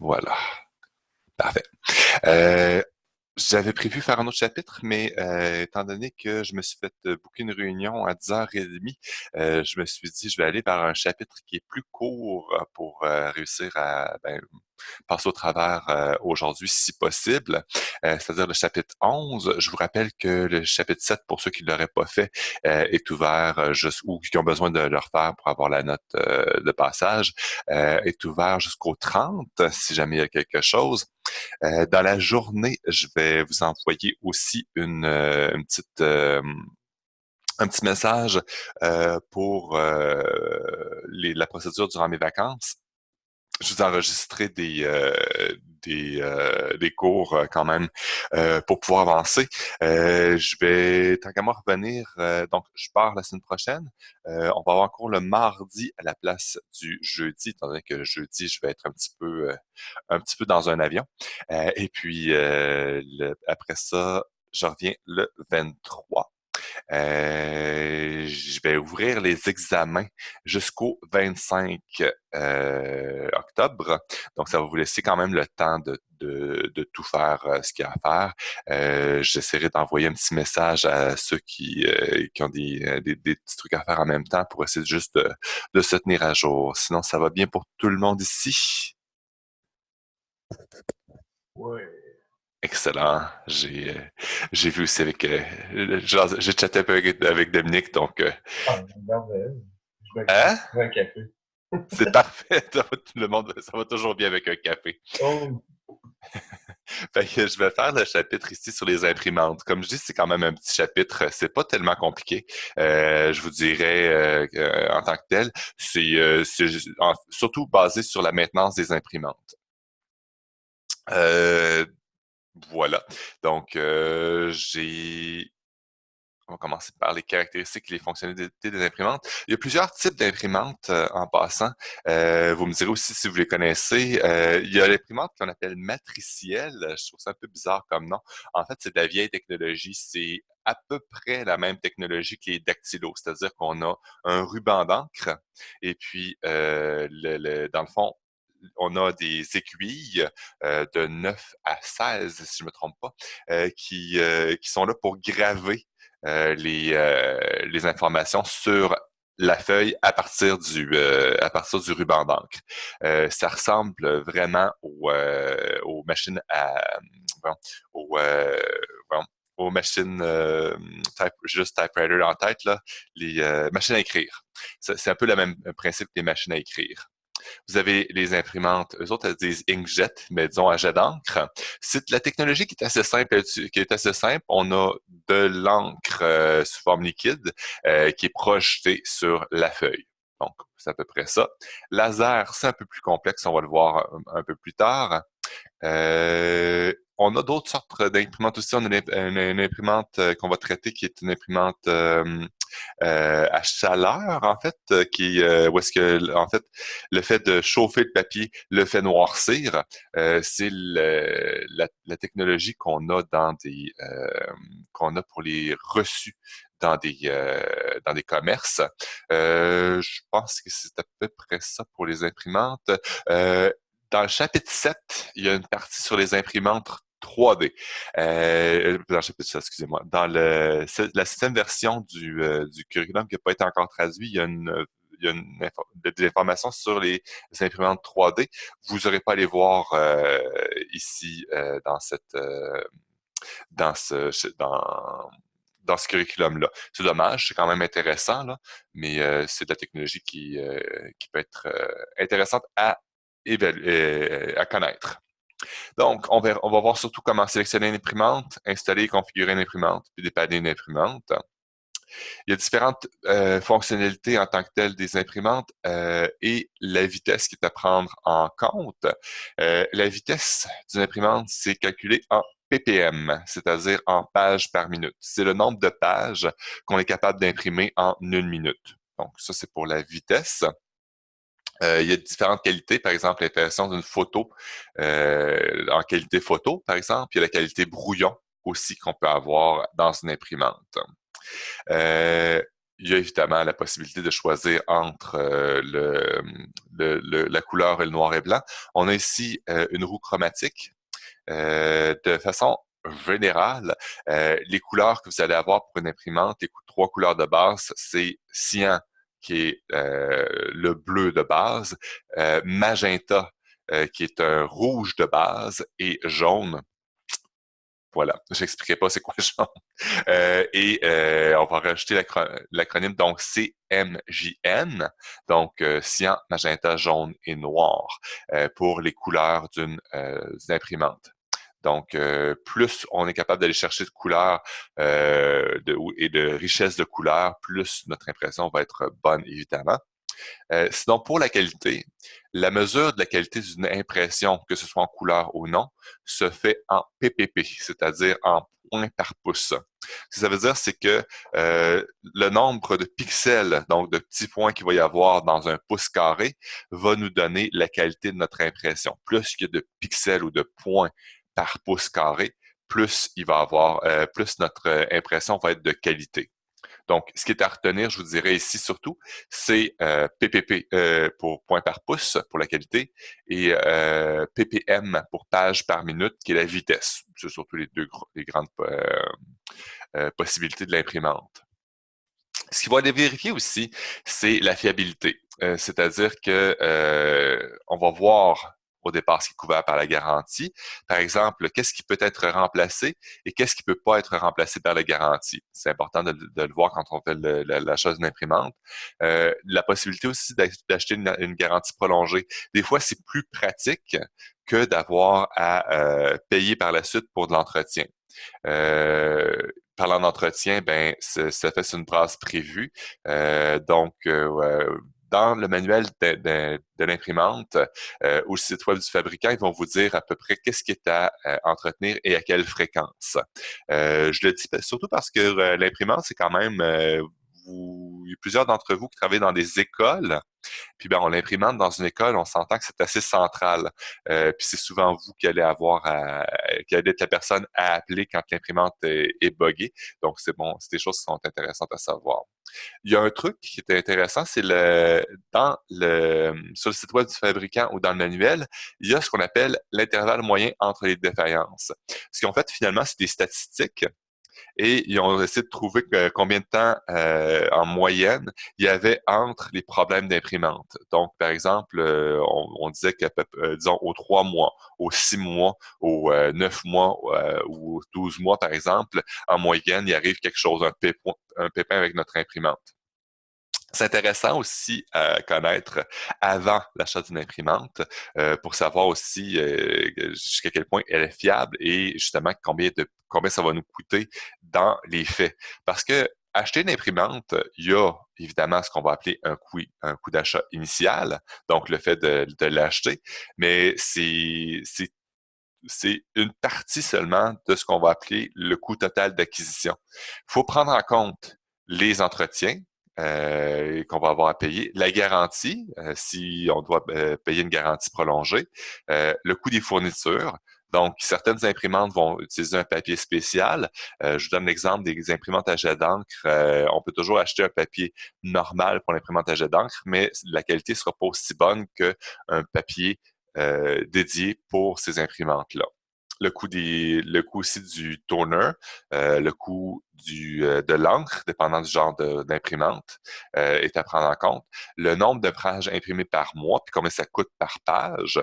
Voilà. Parfait. Euh, J'avais prévu faire un autre chapitre, mais étant donné que je me suis fait booker une réunion à 10h30, je me suis dit je vais aller vers un chapitre qui est plus court pour réussir à passer au travers aujourd'hui si possible, c'est-à-dire le chapitre 11. Je vous rappelle que le chapitre 7, pour ceux qui ne l'auraient pas fait, est ouvert ou qui ont besoin de le refaire pour avoir la note de passage, est ouvert jusqu'au 30, si jamais il y a quelque chose. Dans la journée, je vais vous envoyer aussi une petite, un petit message pour la procédure durant mes vacances. Je vous ai enregistré des cours quand même pour pouvoir avancer. Je vais, tant qu'à moi, revenir. Donc, je pars la semaine prochaine. On va avoir un cours le mardi à la place du jeudi, étant donné que jeudi, je vais être un petit peu dans un avion. Et puis, après ça, je reviens le 23. Je vais ouvrir les examens jusqu'au 25 octobre. Donc, ça va vous laisser quand même le temps de tout faire ce qu'il y a à faire. J'essaierai d'envoyer un petit message à ceux qui ont des petits trucs à faire en même temps pour essayer juste de se tenir à jour. Sinon, ça va bien pour tout le monde ici. Ouais. Excellent. J'ai vu aussi j'ai chatté un peu avec Dominique, donc Ah, merveille. hein? Je veux un café. C'est parfait. Le monde, ça va toujours bien avec un café. Oh, Fait que je vais faire le chapitre ici sur les imprimantes. Comme je dis, c'est quand même un petit chapitre. C'est pas tellement compliqué. Je vous dirais en tant que tel, surtout basé sur la maintenance des imprimantes. Euh, voilà. Donc, on va commencer par les caractéristiques et les fonctionnalités des imprimantes. Il y a plusieurs types d'imprimantes en passant. Vous me direz aussi si vous les connaissez. Il y a l'imprimante qu'on appelle matricielle. Je trouve ça un peu bizarre comme nom. En fait, c'est de la vieille technologie. C'est à peu près la même technologie que les dactylos, c'est-à-dire qu'on a un ruban d'encre et puis, dans le fond, on a des aiguilles de 9 à 16, si je ne me trompe pas, qui sont là pour graver les informations sur la feuille à partir du ruban d'encre. Ça ressemble vraiment aux machines bon, aux, bon, aux machines juste typewriter en tête, là, les machines à écrire. C'est un peu le même principe que les machines à écrire. Vous avez les imprimantes, eux autres, elles disent inkjet, mais disons à jet d'encre. C'est la technologie qui est assez simple, qui est assez simple. On a de l'encre sous forme liquide qui est projetée sur la feuille. Donc, c'est à peu près ça. Laser, c'est un peu plus complexe, on va le voir un peu plus tard. On a d'autres sortes d'imprimantes aussi. On a une imprimante qu'on va traiter qui est une imprimante à chaleur, en fait, où est-ce que, en fait, le fait de chauffer le papier le fait noircir. C'est la technologie qu'on a pour les reçus dans des commerces. Je pense que c'est à peu près ça pour les imprimantes. Euh, Dans le chapitre 7, il y a une partie sur les imprimantes 3D. Dans le chapitre 7, excusez-moi. La septième version du curriculum qui n'a pas été encore traduit, il y a des informations sur les imprimantes 3D. Vous n'aurez pas à les voir ici dans dans ce curriculum-là. C'est dommage, c'est quand même intéressant, là, mais c'est de la technologie qui peut être intéressante à connaître. Donc, on va voir surtout comment sélectionner une imprimante, installer et configurer une imprimante, puis dépanner une imprimante. Il y a différentes fonctionnalités en tant que telles des imprimantes et la vitesse qui est à prendre en compte. La vitesse d'une imprimante, c'est calculé en ppm, c'est-à-dire en pages par minute. C'est le nombre de pages qu'on est capable d'imprimer en une minute. Donc, ça, c'est pour la vitesse. Il y a différentes qualités, par exemple l'impression d'une photo en qualité photo, par exemple. Il y a la qualité brouillon aussi qu'on peut avoir dans une imprimante. Euh, il y a évidemment la possibilité de choisir entre la couleur et le noir et blanc. On a ici une roue chromatique. De façon générale, les couleurs que vous allez avoir pour une imprimante, les trois couleurs de base, c'est cyan, qui est le bleu de base, magenta, qui est un rouge de base, et jaune. Voilà, j'expliquerai pas c'est quoi jaune. On va rajouter l'acronyme, donc CMJN, donc cyan, magenta, jaune et noir, pour les couleurs d'une imprimante. Donc, plus on est capable d'aller chercher de couleurs et de richesse de couleurs, plus notre impression va être bonne, évidemment. Sinon, pour la qualité, la mesure de la qualité d'une impression, que ce soit en couleur ou non, se fait en PPP, c'est-à-dire en points par pouce. Ce que ça veut dire, c'est que le nombre de pixels, donc de petits points qu'il va y avoir dans un pouce carré, va nous donner la qualité de notre impression. Plus il y a de pixels ou de points par pouce carré, plus il va avoir, plus notre impression va être de qualité. Donc, ce qui est à retenir, je vous dirais ici surtout, c'est PPP pour point par pouce pour la qualité et PPM pour page par minute, qui est la vitesse. C'est surtout les grandes possibilités de l'imprimante. Ce qu'il va aller vérifier aussi, c'est la fiabilité. C'est-à-dire que on va voir au départ ce qui est couvert par la garantie. Par exemple, qu'est-ce qui peut être remplacé et qu'est-ce qui peut pas être remplacé par la garantie. C'est important de le voir quand on fait l'achat d'une imprimante. La possibilité aussi d'acheter une garantie prolongée. Des fois, c'est plus pratique que d'avoir à payer par la suite pour de l'entretien. Euh, Parlant d'entretien, ben, ça fait sur une base prévue. Dans le manuel de l'imprimante ou le site web du fabricant, ils vont vous dire à peu près qu'est-ce qui est à entretenir et à quelle fréquence. Je le dis surtout parce que l'imprimante, c'est quand même il y a plusieurs d'entre vous qui travaillent dans des écoles. Puis ben, on l'imprimante dans une école, on s'entend que c'est assez central. Puis c'est souvent vous qui allez être la personne à appeler quand l'imprimante est buggée. Donc c'est bon, c'est des choses qui sont intéressantes à savoir. Il y a un truc qui est intéressant, c'est sur le site web du fabricant ou dans le manuel, il y a ce qu'on appelle l'intervalle moyen entre les défaillances. Ce qu'en fait, finalement, c'est des statistiques et ils ont essayé de trouver combien de temps en moyenne il y avait entre les problèmes d'imprimante. Donc, par exemple, on disait qu'à peu disons, aux 3 mois, aux 6 mois, aux 9 mois ou aux 12 mois, par exemple, en moyenne, il arrive quelque chose, un pépin avec notre imprimante. C'est intéressant aussi à connaître avant l'achat d'une imprimante pour savoir aussi jusqu'à quel point elle est fiable et justement combien ça va nous coûter dans les faits. Parce que acheter une imprimante, il y a évidemment ce qu'on va appeler un coût d'achat initial, donc le fait de l'acheter, mais c'est une partie seulement de ce qu'on va appeler le coût total d'acquisition. Il faut prendre en compte les entretiens qu'on va avoir à payer, la garantie, si on doit payer une garantie prolongée, le coût des fournitures. Donc, certaines imprimantes vont utiliser un papier spécial. Je vous donne l'exemple des imprimantes à jet d'encre. On peut toujours acheter un papier normal pour l'imprimante à jet d'encre, mais la qualité ne sera pas aussi bonne qu'un papier dédié pour ces imprimantes-là. Le coût aussi du toner, le coût de l'encre, dépendant du genre d'imprimante, est à prendre en compte. Le nombre de pages imprimées par mois, puis combien ça coûte par page.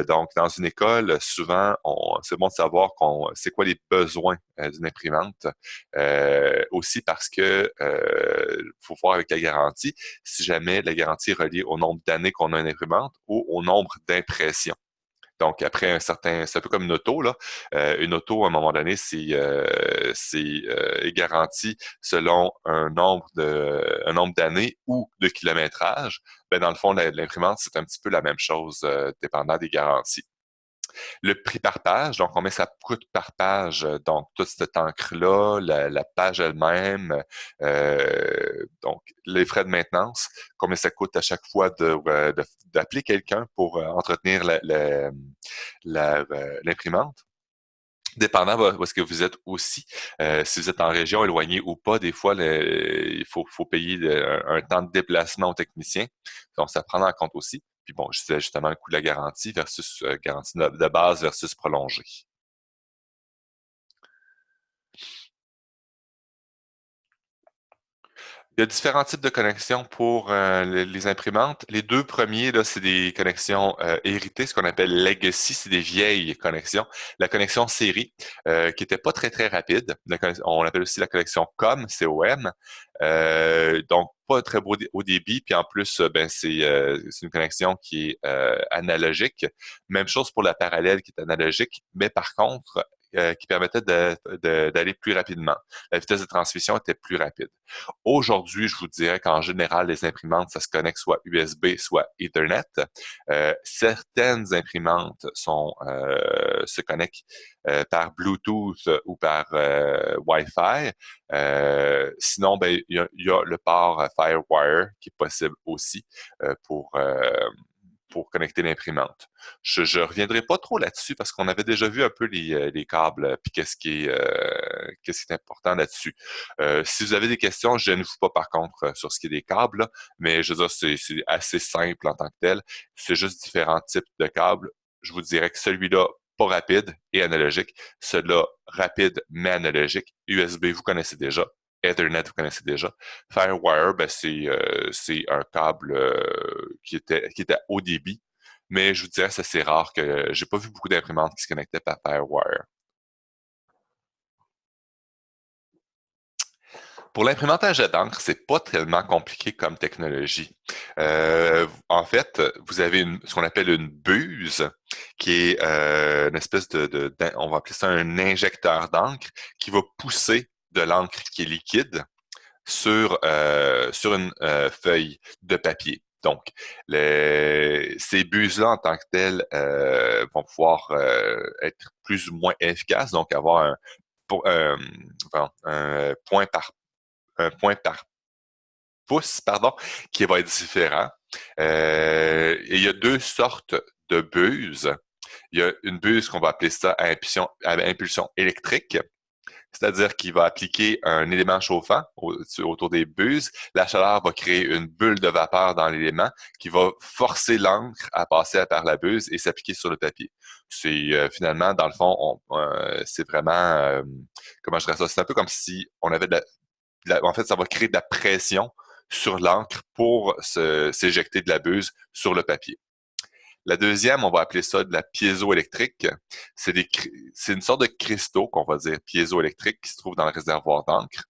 Donc, dans une école, souvent, c'est bon de savoir c'est quoi les besoins d'une imprimante. Aussi parce que faut voir avec la garantie, si jamais la garantie est reliée au nombre d'années qu'on a une imprimante ou au nombre d'impressions. Donc, après c'est un peu comme une auto, là. Une auto, à un moment donné, est garanti selon un nombre d'années ou de kilométrage. Ben, dans le fond, l'imprimante, c'est un petit peu la même chose, dépendant des garanties. Le prix par page, donc combien ça coûte par page, donc toute cette encre-là, la page elle-même, donc les frais de maintenance, combien ça coûte à chaque fois d'appeler quelqu'un pour entretenir l'imprimante. Dépendant où est-ce que vous êtes aussi, si vous êtes en région éloignée ou pas, des fois, il faut payer un temps de déplacement au technicien. Donc, ça prend en compte aussi. Puis bon, je disais justement le coût de la garantie versus garantie de base versus prolongée. Il y a différents types de connexions pour les imprimantes. Les deux premiers, là, c'est des connexions héritées, ce qu'on appelle legacy, c'est des vieilles connexions. La connexion série, qui était pas très, très rapide. On appelle aussi la connexion COM, C-O-M. Donc, pas très beau au débit, puis en plus, ben, c'est une connexion qui est analogique. Même chose pour la parallèle qui est analogique, mais par contre, qui permettait d'aller plus rapidement. La vitesse de transmission était plus rapide. Aujourd'hui, je vous dirais qu'en général, les imprimantes, ça se connecte soit USB, soit Ethernet. Certaines imprimantes se connectent par Bluetooth ou par Wi-Fi. Sinon, ben, il y a le port FireWire qui est possible aussi pour connecter l'imprimante. Je reviendrai pas trop là-dessus parce qu'on avait déjà vu un peu les câbles puis qu'est-ce qui est important là-dessus. Si vous avez des questions, je ne vous pas par contre sur ce qui est des câbles, là, mais je veux dire, c'est assez simple en tant que tel. C'est juste différents types de câbles. Je vous dirais que celui-là, pas rapide et analogique. Celui-là, rapide mais analogique. USB, vous connaissez déjà. Ethernet, vous connaissez déjà. FireWire, ben, c'est un câble qui était haut débit, mais je vous dirais que c'est assez rare que j'ai pas vu beaucoup d'imprimantes qui se connectaient par FireWire. Pour l'imprimante à jet d'encre, c'est pas tellement compliqué comme technologie. En fait, vous avez ce qu'on appelle une buse, qui est une espèce on va appeler ça un injecteur d'encre, qui va pousser de l'encre qui est liquide sur une feuille de papier. Donc, ces buses-là, en tant que telles, vont pouvoir être plus ou moins efficaces, donc avoir un point par pouce, pardon, qui va être différent. Et il y a deux sortes de buses. Il y a une buse qu'on va appeler ça à impulsion électrique, c'est-à-dire qu'il va appliquer un élément chauffant autour des buses. La chaleur va créer une bulle de vapeur dans l'élément qui va forcer l'encre à passer par la buse et s'appliquer sur le papier. C'est finalement, dans le fond, c'est vraiment, comment je dirais ça, c'est un peu comme si on avait en fait, ça va créer de la pression sur l'encre pour s'éjecter de la buse sur le papier. La deuxième, on va appeler ça de la piézoélectrique. C'est une sorte de cristaux qu'on va dire piézoélectrique qui se trouve dans le réservoir d'encre.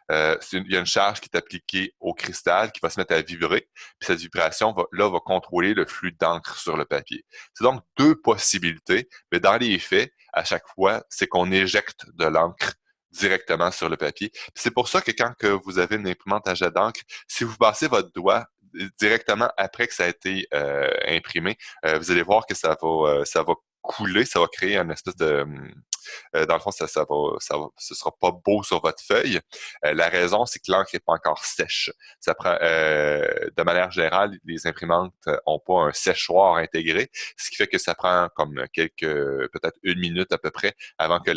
Il y a une charge qui est appliquée au cristal qui va se mettre à vibrer, puis cette vibration va contrôler le flux d'encre sur le papier. C'est donc deux possibilités, mais dans les faits, à chaque fois, c'est qu'on éjecte de l'encre directement sur le papier. C'est pour ça que quand que vous avez une imprimante à jet d'encre, si vous passez votre doigt directement après que ça a été imprimé, vous allez voir que ça va couler, ça va créer une espèce de dans le fond, ce sera pas beau sur votre feuille. La raison, c'est que l'encre n'est pas encore sèche. Ça prend, de manière générale, les imprimantes ont pas un séchoir intégré, ce qui fait que ça prend comme peut-être une minute à peu près avant que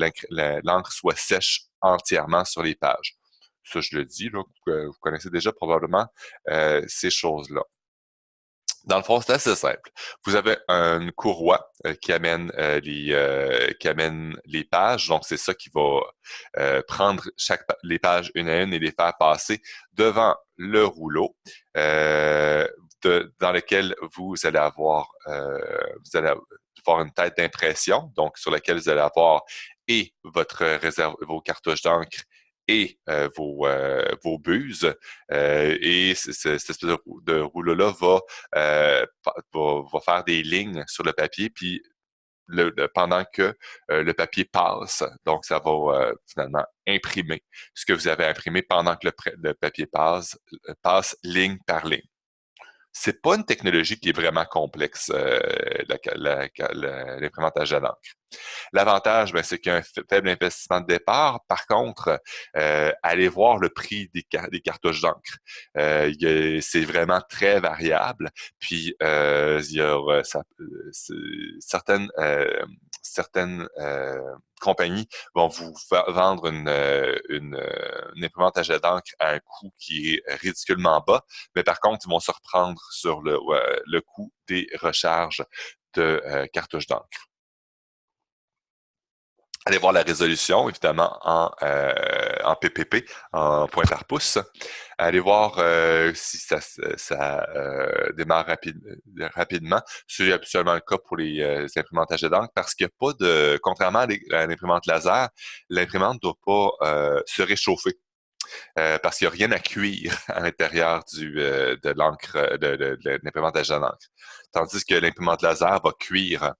l'encre soit sèche entièrement sur les pages. Ça, je le dis, là, vous connaissez déjà probablement ces choses-là. Dans le fond, c'est assez simple. Vous avez une courroie qui amène les pages. Donc, c'est ça qui va prendre les pages une à une et les faire passer devant le rouleau dans lequel vous allez avoir une tête d'impression, donc sur laquelle vous allez avoir et vos cartouches d'encre et vos buses. Et cette espèce de rouleau-là va faire des lignes sur le papier, puis pendant que le papier passe. Donc, ça va finalement imprimer ce que vous avez imprimé pendant que le papier passe ligne par ligne. C'est pas une technologie qui est vraiment complexe, l'imprimante à jet d'encre. L'avantage, ben, c'est qu'il y a un faible investissement de départ. Par contre, allez voir le prix des cartouches d'encre. C'est vraiment très variable. Puis, il y a certaines compagnies vont vous vendre une imprimante à jet d'encre à un coût qui est ridiculement bas, mais par contre, ils vont se reprendre sur le coût des recharges de cartouches d'encre. Allez voir la résolution, évidemment, en PPP, en point par pouce. Allez voir si ça démarre rapidement. C'est absolument le cas pour les imprimantes à jet d'encre parce qu'il n'y a pas de... Contrairement à l'imprimante laser, l'imprimante ne doit pas se réchauffer. Parce qu'il n'y a rien à cuire à l'intérieur de l'encre, de l'imprimante à jet d'encre. Tandis que l'imprimante laser va cuire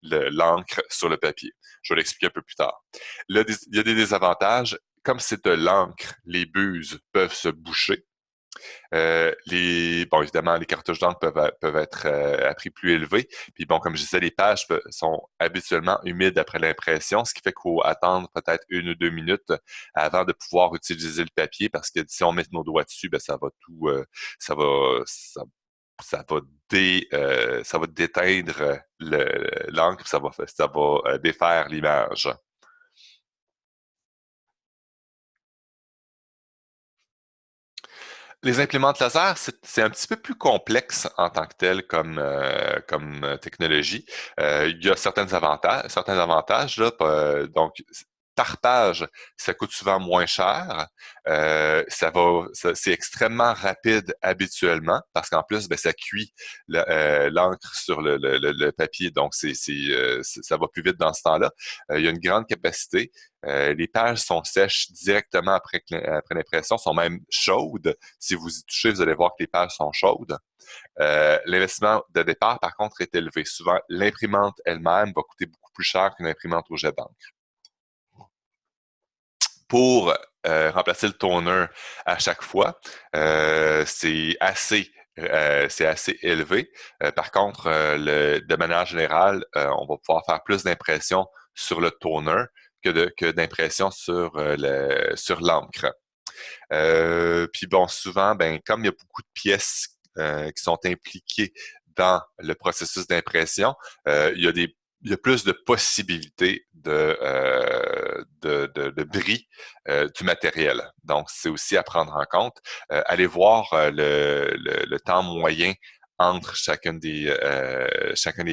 l'encre sur le papier. Je vais l'expliquer un peu plus tard. Là, il y a des désavantages. Comme c'est de l'encre, les buses peuvent se boucher. Bon, évidemment, les cartouches d'encre peuvent être à prix plus élevé. Puis bon, comme je disais, les pages sont habituellement humides après l'impression, ce qui fait qu'il faut attendre peut-être 1 ou 2 minutes avant de pouvoir utiliser le papier parce que si on met nos doigts dessus, ben, ça va tout, ça va, ça va déteindre l'encre, ça va défaire l'image. Les imprimantes laser, c'est un petit peu plus complexe en tant que tel comme technologie. Il y a certains avantages là, donc par page, ça coûte souvent moins cher. C'est extrêmement rapide habituellement parce qu'en plus, ben, ça cuit l'encre sur le papier, donc ça va plus vite dans ce temps-là. Il y a une grande capacité. Les pages sont sèches directement après l'impression, sont même chaudes. Si vous y touchez, vous allez voir que les pages sont chaudes. L'investissement de départ, par contre, est élevé. Souvent, l'imprimante elle-même va coûter beaucoup plus cher qu'une imprimante au jet d'encre. Pour remplacer le toner à chaque fois, c'est assez élevé. Par contre, de manière générale, on va pouvoir faire plus d'impressions sur le toner que d'impression sur l'encre. Puis bon, souvent, ben, comme il y a beaucoup de pièces qui sont impliquées dans le processus d'impression, il y a plus de possibilités de bris du matériel. Donc, c'est aussi à prendre en compte. Allez voir le temps moyen entre chacun des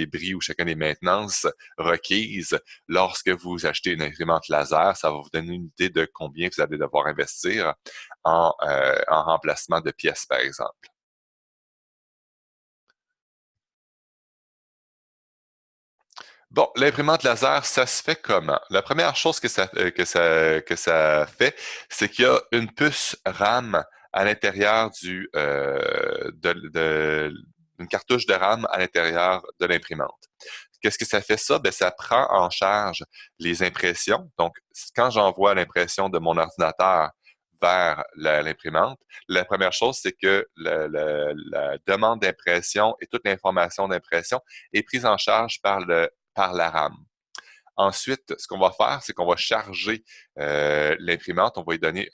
bris ou chacun des maintenances requises lorsque vous achetez une imprimante laser. Ça va vous donner une idée de combien vous allez devoir investir en remplacement de pièces, par exemple. Bon, l'imprimante laser, ça se fait comment? La première chose que ça fait, c'est qu'il y a une puce RAM à l'intérieur une cartouche de RAM à l'intérieur de l'imprimante. Qu'est-ce que ça fait ça? Ben, ça prend en charge les impressions. Donc, quand j'envoie l'impression de mon ordinateur vers l'imprimante, la première chose, c'est que la demande d'impression et toute l'information d'impression est prise en charge par la RAM. Ensuite, ce qu'on va faire, c'est qu'on va charger l'imprimante. On va lui donner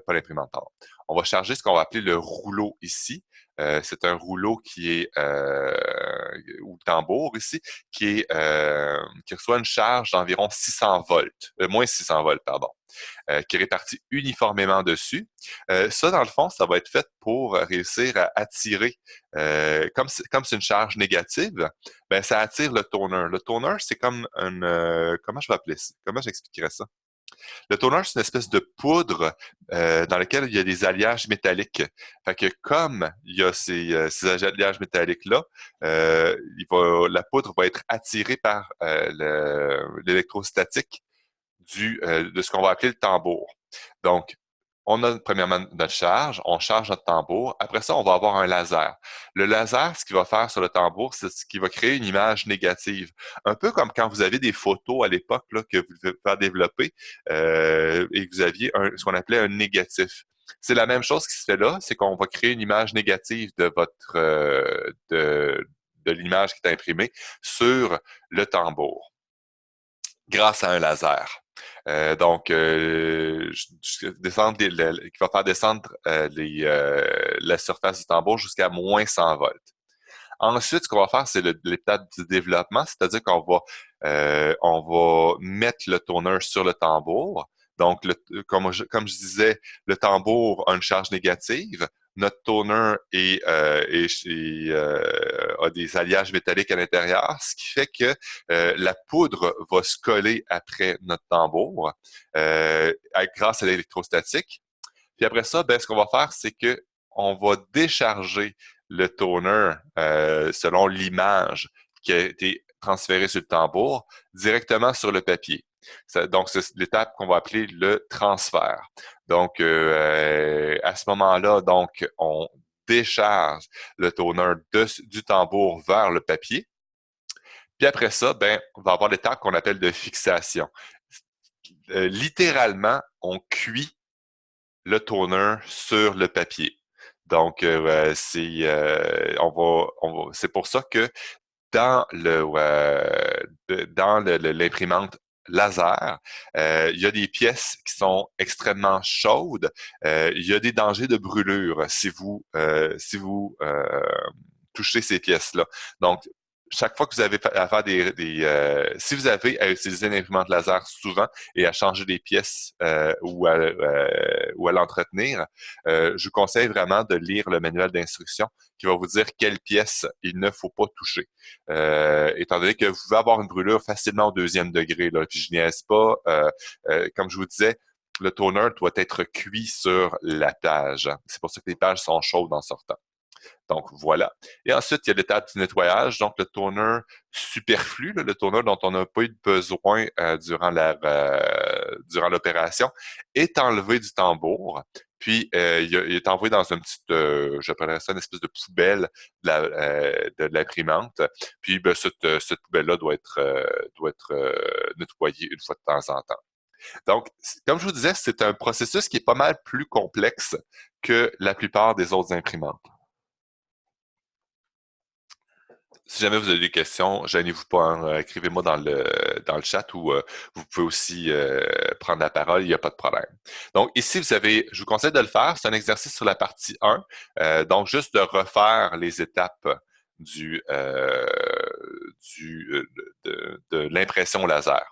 pas l'imprimante, pardon. On va charger ce qu'on va appeler le rouleau ici. C'est un rouleau qui est ou tambour ici, qui reçoit une charge d'environ 600 volts, moins 600 volts, pardon, qui est répartie uniformément dessus. Ça, dans le fond, ça va être fait pour réussir à attirer, comme c'est une charge négative, ben ça attire le toner. Le toner, c'est comme comment je vais appeler ça? Comment j'expliquerais ça? Le toner, c'est une espèce de poudre dans laquelle il y a des alliages métalliques. Fait que comme il y a ces alliages métalliques-là, la poudre va être attirée par l'électrostatique de ce qu'on va appeler le tambour. Donc, on a premièrement notre charge, on charge notre tambour. Après ça, on va avoir un laser. Le laser, ce qu'il va faire sur le tambour, c'est ce qui va créer une image négative. Un peu comme quand vous avez des photos à l'époque là, que vous devez faire développer et que vous aviez ce qu'on appelait un négatif. C'est la même chose qui se fait là, c'est qu'on va créer une image négative de l'image qui est imprimée sur le tambour. grâce à un laser. Donc, qui va faire descendre la surface du tambour jusqu'à moins 100 volts. Ensuite, ce qu'on va faire, c'est l'étape du développement, c'est-à-dire on va mettre le toner sur le tambour. Donc, comme je disais, le tambour a une charge négative. Notre toner a des alliages métalliques à l'intérieur, ce qui fait que la poudre va se coller après notre tambour grâce à l'électrostatique. Puis après ça, ben, ce qu'on va faire, c'est que on va décharger le toner selon l'image qui a été transférée sur le tambour directement sur le papier. Donc, c'est l'étape qu'on va appeler le transfert. Donc, à ce moment-là, donc, on décharge le toner du tambour vers le papier. Puis après ça, ben, on va avoir l'étape qu'on appelle de fixation. Littéralement, on cuit le toner sur le papier. Donc, c'est pour ça que dans l'imprimante laser, il y a des pièces qui sont extrêmement chaudes. Il y a des dangers de brûlure si vous touchez ces pièces-là. Donc, chaque fois que vous avez à faire si vous avez à utiliser une imprimante laser souvent et à changer des pièces ou à l'entretenir, je vous conseille vraiment de lire le manuel d'instruction qui va vous dire quelles pièces il ne faut pas toucher. Étant donné que vous pouvez avoir une brûlure facilement au 2e degré, là, puis je niaise pas, comme je vous disais, le toner doit être cuit sur la page. C'est pour ça que les pages sont chaudes en sortant. Donc, voilà. Et ensuite, il y a l'étape du nettoyage, donc le toner superflu, là, le toner dont on n'a pas eu besoin durant l'opération, est enlevé du tambour. Puis, il est envoyé dans une petite, j'appellerais ça une espèce de poubelle de l'imprimante. Puis, ben, cette poubelle-là doit être nettoyée une fois de temps en temps. Donc, comme je vous disais, c'est un processus qui est pas mal plus complexe que la plupart des autres imprimantes. Si jamais vous avez des questions, gênez-vous pas, hein, écrivez-moi dans le chat ou vous pouvez aussi prendre la parole, il n'y a pas de problème. Donc ici, je vous conseille de le faire, c'est un exercice sur la partie 1, donc juste de refaire les étapes du, euh, de l'impression laser.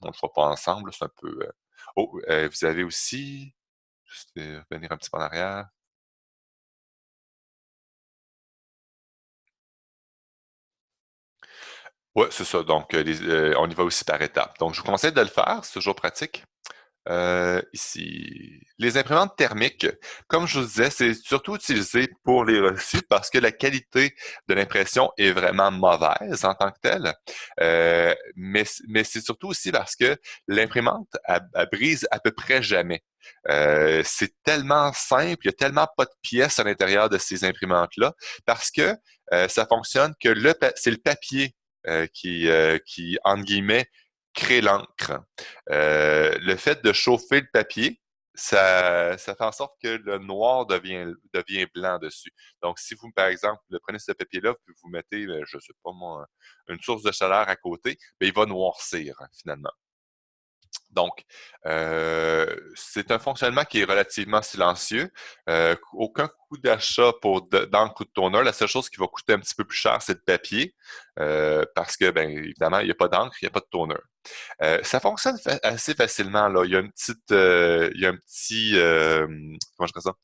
On ne le fera pas ensemble, c'est un peu... Oh, vous avez aussi... Juste venir un petit peu en arrière. Oui, c'est ça. Donc, on y va aussi par étapes. Donc, je vous conseille de le faire, c'est toujours pratique. Ici, les imprimantes thermiques, comme je vous disais, c'est surtout utilisé pour les reçus parce que la qualité de l'impression est vraiment mauvaise en tant que telle. Mais c'est surtout aussi parce que l'imprimante, elle brise à peu près jamais. C'est tellement simple, il y a tellement pas de pièces à l'intérieur de ces imprimantes-là parce que ça fonctionne que c'est le papier qui, entre guillemets, crée l'encre. Le fait de chauffer le papier, ça fait en sorte que le noir devient blanc dessus. Donc, si vous, par exemple, prenez ce papier-là, puis vous mettez, je ne sais pas moi, une source de chaleur à côté, bien, il va noircir finalement. Donc, c'est un fonctionnement qui est relativement silencieux. Aucun coût d'achat d'encre ou de toner. La seule chose qui va coûter un petit peu plus cher, c'est le papier, parce que, bien évidemment, il n'y a pas d'encre, il n'y a pas de toner. Ça fonctionne assez facilement, là. Il y a il y a un petit, comment je dirais ça?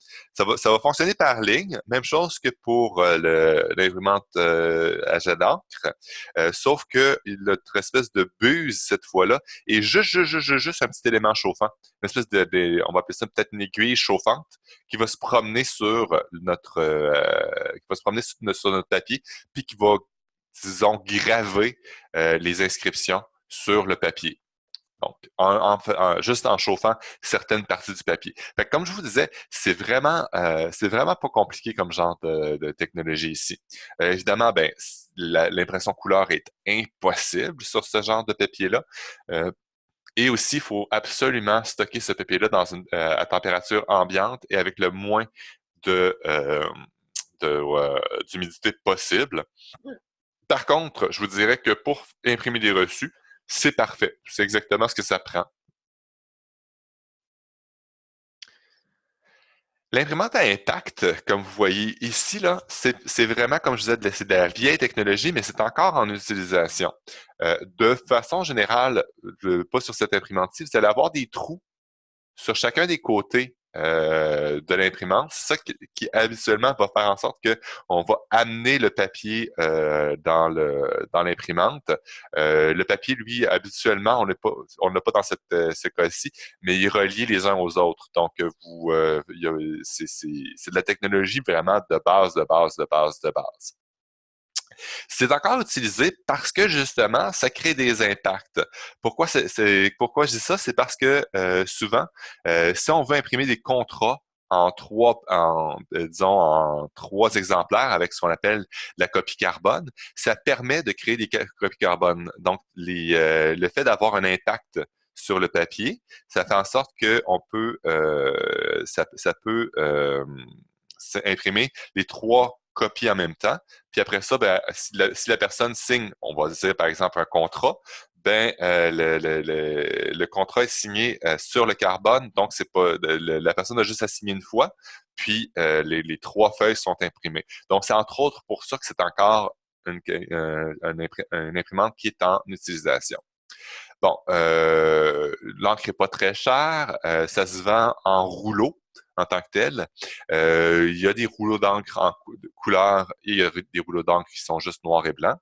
Ça va fonctionner par ligne. Même chose que pour l'imprimante à jet d'encre. Sauf que notre espèce de buse, cette fois-là, est juste un petit élément chauffant. Une espèce on va appeler ça peut-être une aiguille chauffante qui va se promener sur notre papier, puis qui va, disons, graver les inscriptions sur le papier. Donc, juste en chauffant certaines parties du papier. Fait que comme je vous disais, c'est vraiment pas compliqué comme genre de technologie ici. Évidemment, ben, l'impression couleur est impossible sur ce genre de papier-là. Et aussi, il faut absolument stocker ce papier-là à température ambiante et avec le moins de, euh, d'humidité possible. Par contre, je vous dirais que pour imprimer des reçus, C'est parfait. C'est exactement ce que ça prend. L'imprimante à impact, comme vous voyez ici, là, c'est vraiment, comme je disais, c'est de la vieille technologie, mais c'est encore en utilisation. De façon générale, pas sur cette imprimante-ci, vous allez avoir des trous sur chacun des côtés de l'imprimante. C'est ça qui habituellement va faire en sorte que on va amener le papier dans l'imprimante. Le papier, lui, habituellement, on l'a pas dans ce cas-ci, mais il est relié les uns aux autres. Donc, c'est de la technologie vraiment de base, de base, de base, de base. C'est encore utilisé parce que justement, ça crée des impacts. Pourquoi je dis ça? C'est parce que souvent, si on veut imprimer des contrats disons, en trois exemplaires avec ce qu'on appelle la copie carbone, ça permet de créer des copies carbone. Donc, le fait d'avoir un impact sur le papier, ça fait en sorte que ça peut imprimer les trois copies en même temps. Puis après ça, ben, si la personne signe, on va dire par exemple un contrat, ben le contrat est signé sur le carbone, donc c'est pas la personne a juste à signer une fois, puis les trois feuilles sont imprimées. Donc c'est entre autres pour ça que c'est encore une imprimante qui est en utilisation. Bon, l'encre n'est pas très chère, ça se vend en rouleau en tant que tel. Il y a des rouleaux d'encre en couleur et il y a des rouleaux d'encre qui sont juste noirs et blancs.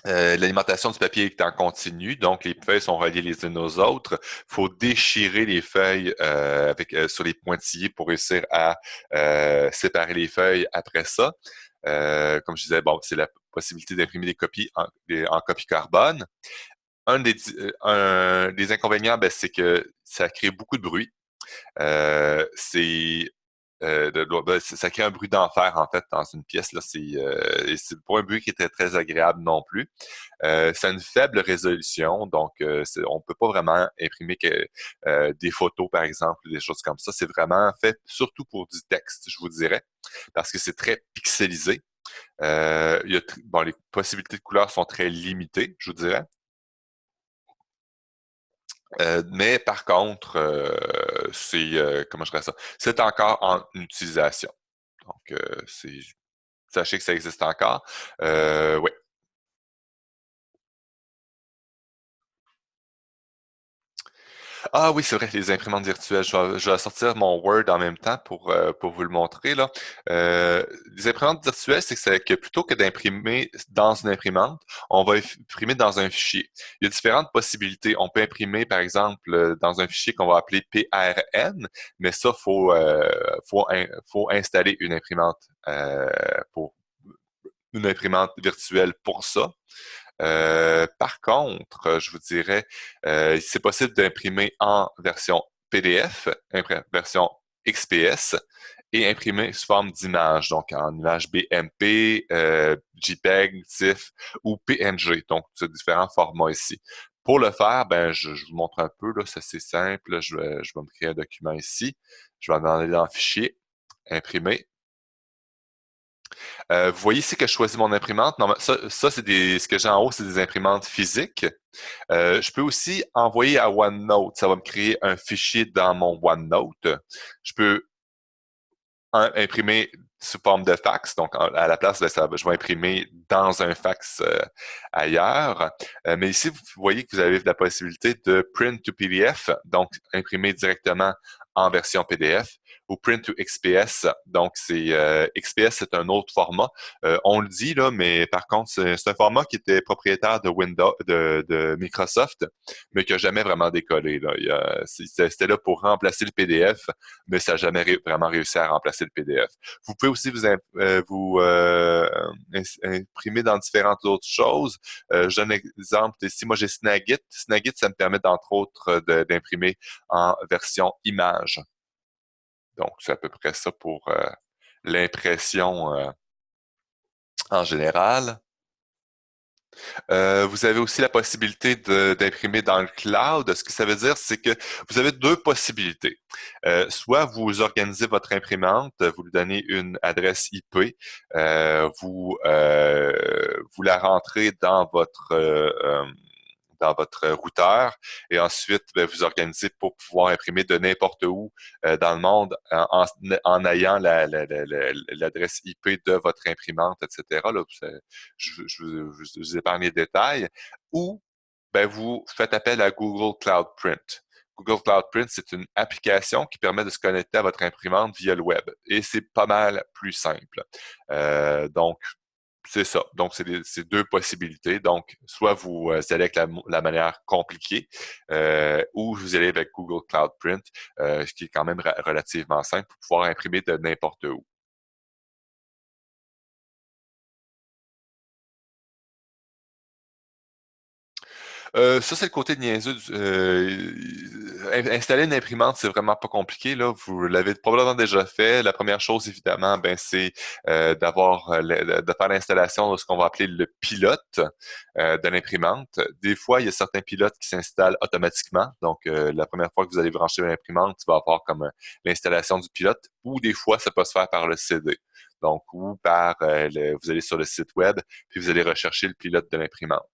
L'alimentation du papier est en continu, donc les feuilles sont reliées les unes aux autres. Il faut déchirer les feuilles sur les pointillés pour réussir à séparer les feuilles après ça. Comme je disais, bon, c'est la possibilité d'imprimer des copies en copie carbone. Des inconvénients, ben, c'est que ça crée beaucoup de bruit. Ça crée un bruit d'enfer, en fait, dans une pièce. Là, et c'est pas un bruit qui était très agréable non plus. Ça a une faible résolution, donc on peut pas vraiment imprimer des photos, par exemple, des choses comme ça. C'est vraiment fait surtout pour du texte, je vous dirais, parce que c'est très pixelisé. Les possibilités de couleurs sont très limitées, je vous dirais. Mais par contre, comment je dirais ça? C'est encore en utilisation. Donc, sachez que ça existe encore. Oui. Ah oui, c'est vrai, les imprimantes virtuelles. Je vais sortir mon Word en même temps pour vous le montrer, là. Les imprimantes virtuelles, c'est que plutôt que d'imprimer dans une imprimante, on va imprimer dans un fichier. Il y a différentes possibilités. On peut imprimer, par exemple, dans un fichier qu'on va appeler PRN, mais ça, faut installer pour une imprimante virtuelle pour ça. Par contre, je vous dirais, c'est possible d'imprimer en version PDF, version XPS et imprimer sous forme d'image, donc en image BMP, JPEG, TIFF ou PNG, donc c'est différents formats ici. Pour le faire, ben, je vous montre un peu, là, ça c'est simple, je vais me créer un document ici, je vais aller dans Fichier, Imprimer. Vous voyez ici que je choisis mon imprimante. Non, ça ce que j'ai en haut, c'est des imprimantes physiques. Je peux aussi envoyer à OneNote. Ça va me créer un fichier dans mon OneNote. Je peux imprimer sous forme de fax. Donc, à la place, je vais imprimer dans un fax ailleurs. Mais ici, vous voyez que vous avez la possibilité de print to PDF, donc imprimer directement en version PDF, ou print to XPS. Donc, XPS, c'est un autre format. On le dit là, mais par contre, c'est un format qui était propriétaire de Windows, de Microsoft, mais qui n'a jamais vraiment décollé. Là. C'était là pour remplacer le PDF, mais ça n'a jamais vraiment réussi à remplacer le PDF. Vous pouvez aussi vous imprimer dans différentes autres choses. Je donne un exemple ici. Moi, j'ai Snagit. Snagit, ça me permet, d'entre autres, d'imprimer en version image. Donc, c'est à peu près ça pour l'impression en général. Vous avez aussi la possibilité d'imprimer dans le cloud. Ce que ça veut dire, c'est que vous avez deux possibilités. Soit vous organisez votre imprimante, vous lui donnez une adresse IP, vous la rentrez dans votre routeur et ensuite ben, vous organisez pour pouvoir imprimer de n'importe où dans le monde en ayant l'adresse IP de votre imprimante, etc. Là, je vous épargne les détails. Ou ben, vous faites appel à Google Cloud Print. Google Cloud Print, c'est une application qui permet de se connecter à votre imprimante via le web. Et c'est pas mal plus simple. Donc, c'est ça. Donc, c'est deux possibilités. Donc, soit vous allez avec la manière compliquée, ou vous allez avec Google Cloud Print, ce qui est quand même relativement simple pour pouvoir imprimer de n'importe où. Ça, c'est le côté niaiseux. Installer une imprimante, c'est vraiment pas compliqué, là. Vous l'avez probablement déjà fait. La première chose, évidemment, ben, c'est de faire l'installation de ce qu'on va appeler le pilote de l'imprimante. Des fois, il y a certains pilotes qui s'installent automatiquement. Donc, la première fois que vous allez brancher l'imprimante, tu vas avoir comme l'installation du pilote. Ou des fois, ça peut se faire par le CD. Donc, ou par vous allez sur le site web, puis vous allez rechercher le pilote de l'imprimante.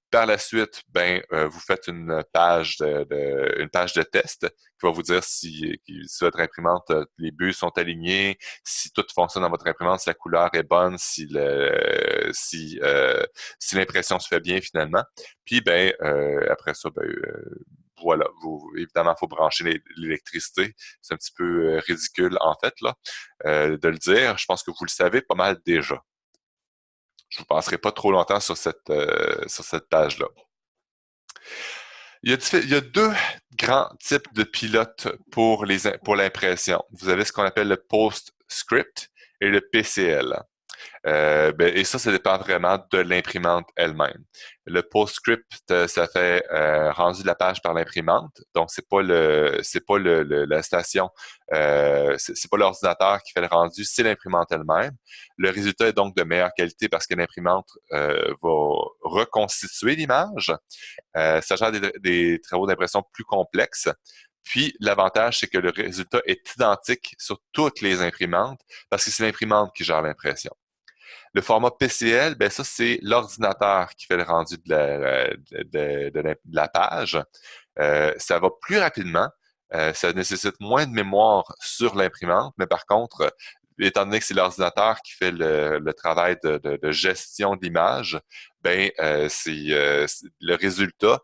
Par la suite, ben, vous faites une page de test qui va vous dire si votre imprimante, les bulles sont alignées, si tout fonctionne dans votre imprimante, si la couleur est bonne, si l'impression se fait bien finalement. Puis, ben, après ça, ben, voilà, évidemment, il faut brancher l'électricité. C'est un petit peu ridicule, en fait, là, de le dire. Je pense que vous le savez pas mal déjà. Je ne vous passerai pas trop longtemps sur cette page-là. Il y a deux grands types de pilotes pour l'impression. Vous avez ce qu'on appelle le PostScript et le PCL. Et ça dépend vraiment de l'imprimante elle-même. Le PostScript, ça fait rendu de la page par l'imprimante, donc c'est pas la station, c'est pas l'ordinateur qui fait le rendu, c'est l'imprimante elle-même. Le résultat est donc de meilleure qualité parce que l'imprimante va reconstituer l'image, ça gère des travaux d'impression plus complexes. Puis, l'avantage, c'est que le résultat est identique sur toutes les imprimantes parce que c'est l'imprimante qui gère l'impression. Le format PCL, ben ça, c'est l'ordinateur qui fait le rendu de la page. Ça va plus rapidement. Ça nécessite moins de mémoire sur l'imprimante, mais par contre, étant donné que c'est l'ordinateur qui fait le travail de gestion d'image, ben le résultat,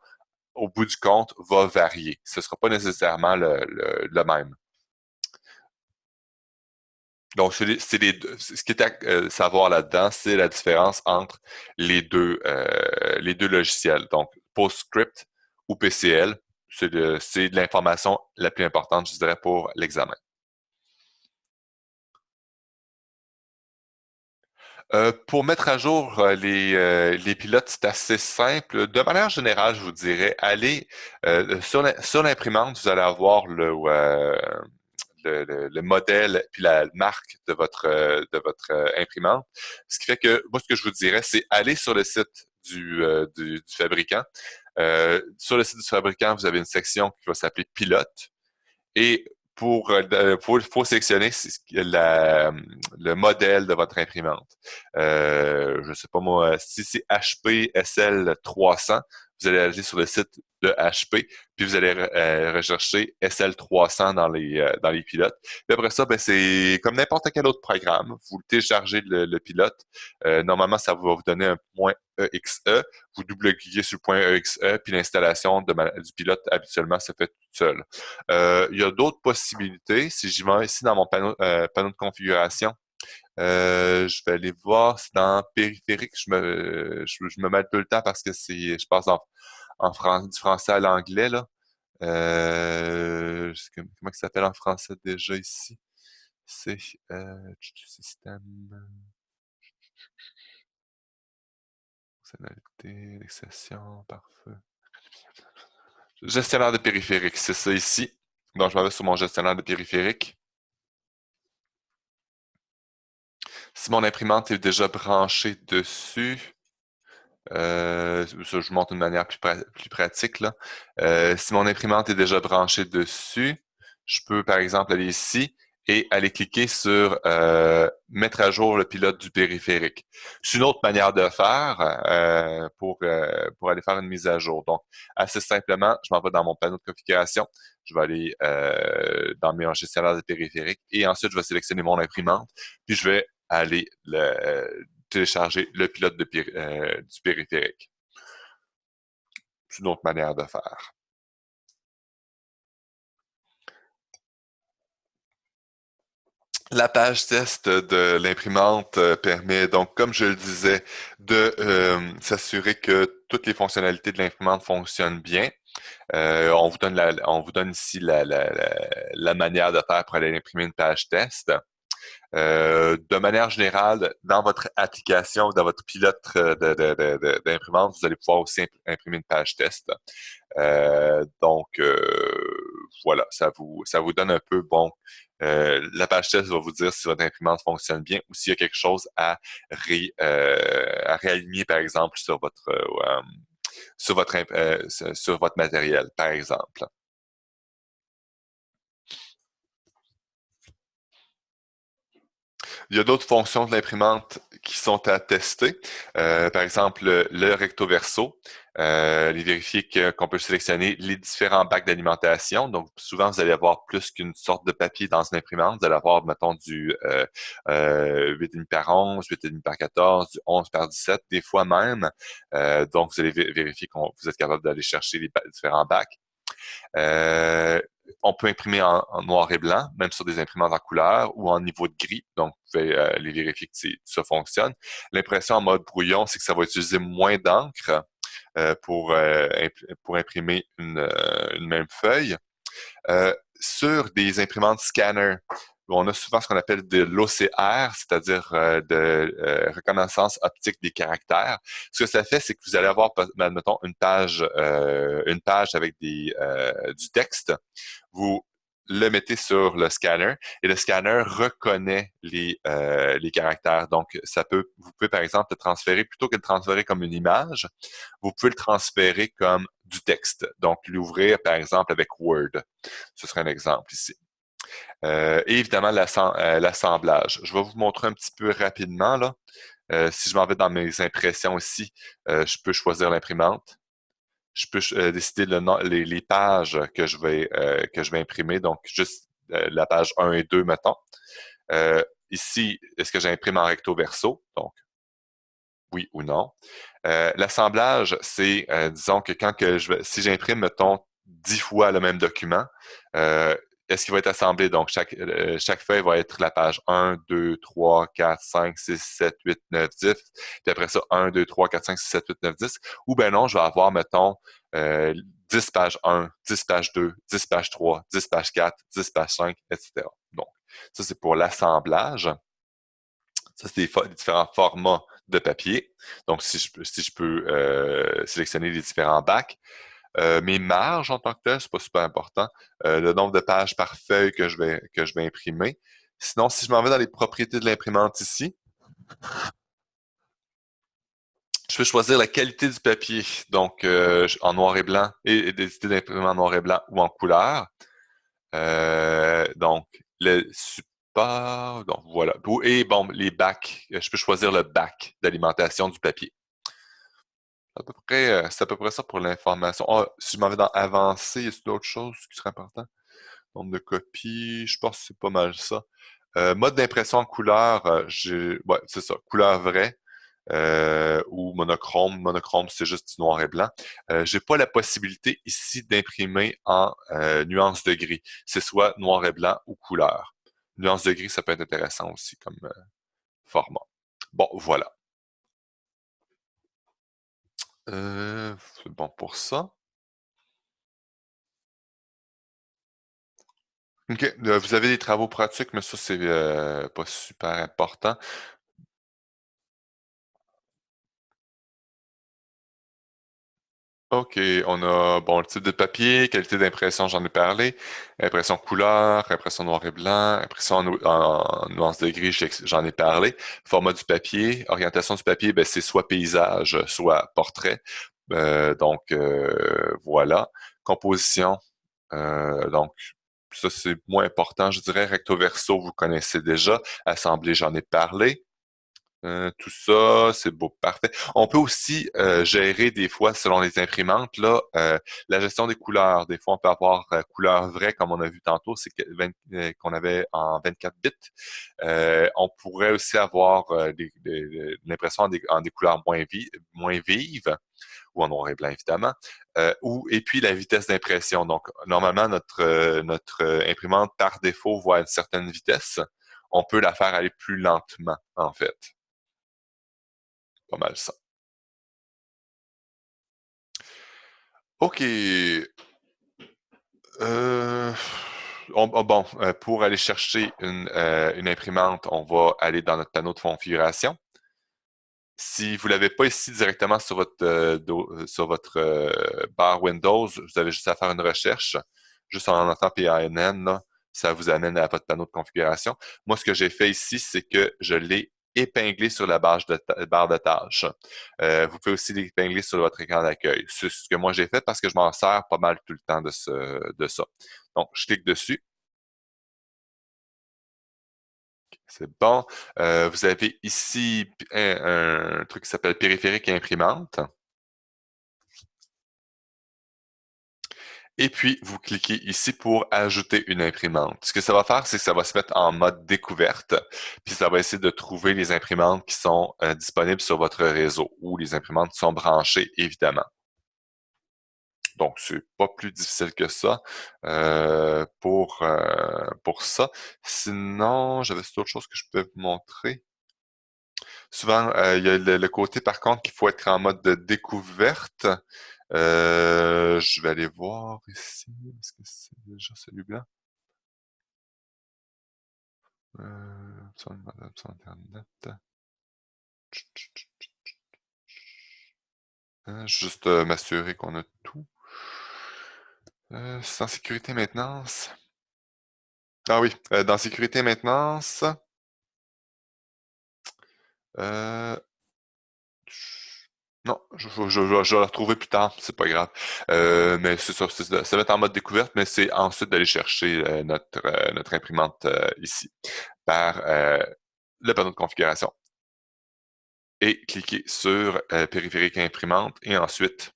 au bout du compte, va varier. Ce ne sera pas nécessairement le même. Donc, ce qui est à savoir là-dedans, c'est la différence entre les deux logiciels. Donc, PostScript ou PCL, c'est de l'information la plus importante, je dirais, pour l'examen. Pour mettre à jour les pilotes, c'est assez simple. De manière générale, je vous dirais, allez sur l'imprimante, vous allez avoir le modèle puis la marque de votre imprimante. Ce qui fait que moi, ce que je vous dirais, c'est aller sur le site du fabricant. Sur le site du fabricant, vous avez une section qui va s'appeler Pilote. Et faut sélectionner le modèle de votre imprimante. Je sais pas moi, si c'est HP SL 300, vous allez aller sur le site de HP, puis vous allez rechercher SL 300 dans les pilotes. Puis après ça, ben, c'est comme n'importe quel autre programme. Vous téléchargez le pilote. Normalement, ça va vous donner un point EXE. Vous double-cliquez sur le point EXE, puis l'installation du pilote habituellement se fait toute seule. Il y a d'autres possibilités. Si j'y vais ici dans mon panneau de configuration, je vais aller voir, c'est dans périphérique. Je me mêle tout le temps parce que je passe du français à l'anglais, là. Comment ça s'appelle en français déjà ici? C'est système, fonctionnalité, l'exception, parfait. Gestionnaire de périphérique, c'est ça ici. Donc, je m'en vais sur mon gestionnaire de périphérique. Si mon imprimante est déjà branchée dessus, Ça, je vous montre une manière plus pratique, là. Si mon imprimante est déjà branchée dessus, je peux, par exemple, aller ici et aller cliquer sur mettre à jour le pilote du périphérique. C'est une autre manière de faire pour aller faire une mise à jour. Donc, assez simplement, je m'en vais dans mon panneau de configuration. Je vais aller dans mes gestionnaires de périphériques et ensuite, je vais sélectionner mon imprimante. Puis, je vais aller télécharger le pilote du périphérique. C'est une autre manière de faire. La page test de l'imprimante permet donc, comme je le disais, de s'assurer que toutes les fonctionnalités de l'imprimante fonctionnent bien. On vous donne ici la manière de faire pour aller imprimer une page test. De manière générale, dans votre application, dans votre pilote d'imprimante, vous allez pouvoir aussi imprimer une page test. Voilà, ça vous donne un peu, bon, la page test va vous dire si votre imprimante fonctionne bien ou s'il y a quelque chose à réaligner, par exemple, sur votre matériel, par exemple. Il y a d'autres fonctions de l'imprimante qui sont à tester. Par exemple, le recto verso. Les vérifier qu'on peut sélectionner les différents bacs d'alimentation. Donc, souvent, vous allez avoir plus qu'une sorte de papier dans une imprimante. Vous allez avoir, mettons, du 8,5 par 11, 8,5 par 14, du 11 par 17, des fois même. Donc, vous allez vérifier que vous êtes capable d'aller chercher les différents bacs. Euh, on peut imprimer en noir et blanc, même sur des imprimantes en couleur ou en niveau de gris. Donc, vous pouvez les vérifier que ça fonctionne. L'impression en mode brouillon, c'est que ça va utiliser moins d'encre pour imprimer une même feuille. Sur des imprimantes scanner, on a souvent ce qu'on appelle de l'OCR, c'est-à-dire de reconnaissance optique des caractères. Ce que ça fait, c'est que vous allez avoir, admettons, une page avec du texte. Vous le mettez sur le scanner et le scanner reconnaît les caractères. Donc, vous pouvez par exemple le transférer, plutôt que de le transférer comme une image, vous pouvez le transférer comme du texte. Donc, l'ouvrir par exemple avec Word. Ce serait un exemple ici. Et évidemment, l'assemblage. Je vais vous montrer un petit peu rapidement, là. Si je m'en vais dans mes impressions ici, je peux choisir l'imprimante. Je peux décider les pages que je vais imprimer. Donc, juste la page 1 et 2, mettons. Ici, est-ce que j'imprime en recto verso? Donc, oui ou non. L'assemblage, c'est, disons que si j'imprime, mettons, 10 fois le même document, est-ce qu'il va être assemblé? Donc, chaque feuille va être la page 1, 2, 3, 4, 5, 6, 7, 8, 9, 10. Puis après ça, 1, 2, 3, 4, 5, 6, 7, 8, 9, 10. Ou ben non, je vais avoir, mettons, 10 pages 1, 10 pages 2, 10 pages 3, 10 pages 4, 10 pages 5, etc. Donc, ça, c'est pour l'assemblage. Ça, c'est des différents formats de papier. Donc, si je peux sélectionner les différents bacs. Mes marges en tant que tel, c'est pas super important. Le nombre de pages par feuille que je vais imprimer. Sinon, si je m'en vais dans les propriétés de l'imprimante ici, je peux choisir la qualité du papier, donc en noir et blanc, et décider d'imprimer en noir et blanc ou en couleur. Donc, le support, donc voilà. Et bon, les bacs, je peux choisir le bac d'alimentation du papier. C'est à peu près ça pour l'information. Ah, si je m'en vais dans avancer, y a d'autres choses qui seraient importantes? Nombre de copies, je pense que c'est pas mal ça. Mode d'impression en couleur, ouais, c'est ça, couleur vraie ou monochrome. Monochrome, c'est juste du noir et blanc. J'ai pas la possibilité ici d'imprimer en nuance de gris. C'est soit noir et blanc ou couleur. Nuance de gris, ça peut être intéressant aussi comme format. Bon, voilà. C'est bon pour ça. OK. Vous avez des travaux pratiques, mais ça, c'est pas super important. OK, on a bon le type de papier, qualité d'impression, j'en ai parlé, impression couleur, impression noir et blanc, impression en nuance de gris, j'en ai parlé. Format du papier, orientation du papier, ben, c'est soit paysage, soit portrait. Voilà. Composition, donc ça c'est moins important, je dirais. Recto verso, vous connaissez déjà. Assemblée, j'en ai parlé. Tout ça, c'est beau, parfait. On peut aussi gérer des fois, selon les imprimantes, là, la gestion des couleurs. Des fois, on peut avoir couleur vraie, comme on a vu tantôt, qu'on avait en 24 bits. On pourrait aussi avoir l'impression en des couleurs moins vives, ou en noir et blanc, évidemment. Et puis la vitesse d'impression. Donc, normalement, notre imprimante, par défaut, voit à une certaine vitesse. On peut la faire aller plus lentement, en fait. Pas mal ça. OK. Euh, pour aller chercher une imprimante, on va aller dans notre panneau de configuration. Si vous ne l'avez pas ici directement sur sur votre barre Windows, vous avez juste à faire une recherche, juste en entendant PANN, là, ça vous amène à votre panneau de configuration. Moi, ce que j'ai fait ici, c'est que je l'ai épinglé sur la barre de tâches. Vous pouvez aussi l'épingler sur votre écran d'accueil. C'est ce que moi j'ai fait parce que je m'en sers pas mal tout le temps de ça. Donc, je clique dessus. C'est bon. Vous avez ici un truc qui s'appelle périphérique et imprimante. Et puis, vous cliquez ici pour ajouter une imprimante. Ce que ça va faire, c'est que ça va se mettre en mode découverte, puis ça va essayer de trouver les imprimantes qui sont disponibles sur votre réseau ou les imprimantes qui sont branchées, évidemment. Donc, c'est pas plus difficile que ça pour ça. Sinon, j'avais d'autres choses que je peux vous montrer. Souvent, il y a le côté, par contre, qu'il faut être en mode de découverte. Je vais aller voir ici. Est-ce que c'est déjà celui-là? Sur Internet. Juste m'assurer qu'on a tout. Sans sécurité maintenance. Ah oui, dans sécurité maintenance. Euh, Non, je vais la retrouver plus tard, c'est pas grave. Mais c'est ça, ça va être en mode découverte, mais c'est ensuite d'aller chercher notre imprimante ici par le panneau de configuration et cliquer sur périphérique imprimante et ensuite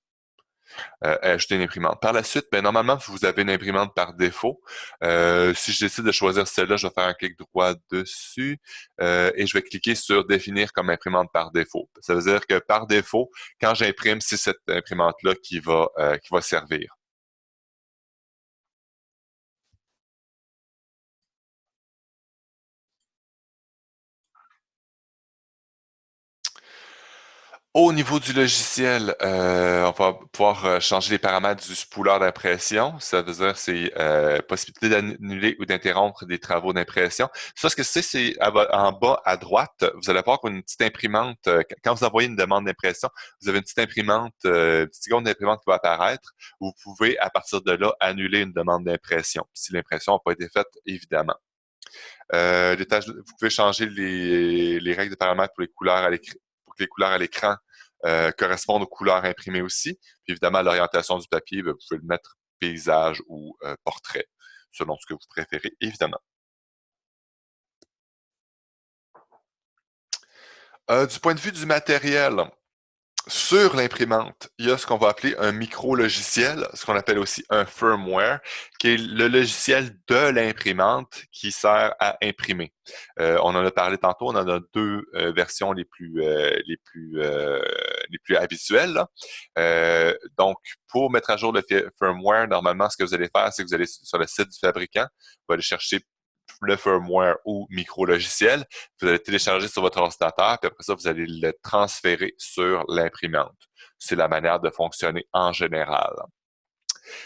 ajouter une imprimante. Par la suite, ben, normalement, vous avez une imprimante par défaut. Si je décide de choisir celle-là, je vais faire un clic droit dessus et je vais cliquer sur définir comme imprimante par défaut. Ça veut dire que par défaut, quand j'imprime, c'est cette imprimante-là qui va servir. Au niveau du logiciel, on va pouvoir changer les paramètres du spooler d'impression. Ça veut dire c'est possibilité d'annuler ou d'interrompre des travaux d'impression. Ça, ce que c'est en bas à droite, vous allez voir une petite imprimante. Quand vous envoyez une demande d'impression, vous avez une petite imprimante, une petite icône d'imprimante qui va apparaître. Vous pouvez, à partir de là, annuler une demande d'impression, si l'impression n'a pas été faite, évidemment. Vous pouvez changer les règles de paramètres pour les couleurs pour que les couleurs à l'écran correspondent aux couleurs imprimées aussi. Puis évidemment, l'orientation du papier, ben, vous pouvez le mettre paysage ou portrait, selon ce que vous préférez, évidemment. Du point de vue du matériel, sur l'imprimante, il y a ce qu'on va appeler un micro-logiciel, ce qu'on appelle aussi un firmware, qui est le logiciel de l'imprimante qui sert à imprimer. On en a parlé tantôt, on en a deux versions les plus habituelles, là. Donc, pour mettre à jour le firmware, normalement, ce que vous allez faire, c'est que vous allez sur le site du fabricant, vous allez chercher le firmware ou micro-logiciel, vous allez télécharger sur votre ordinateur, puis après ça, vous allez le transférer sur l'imprimante. C'est la manière de fonctionner en général.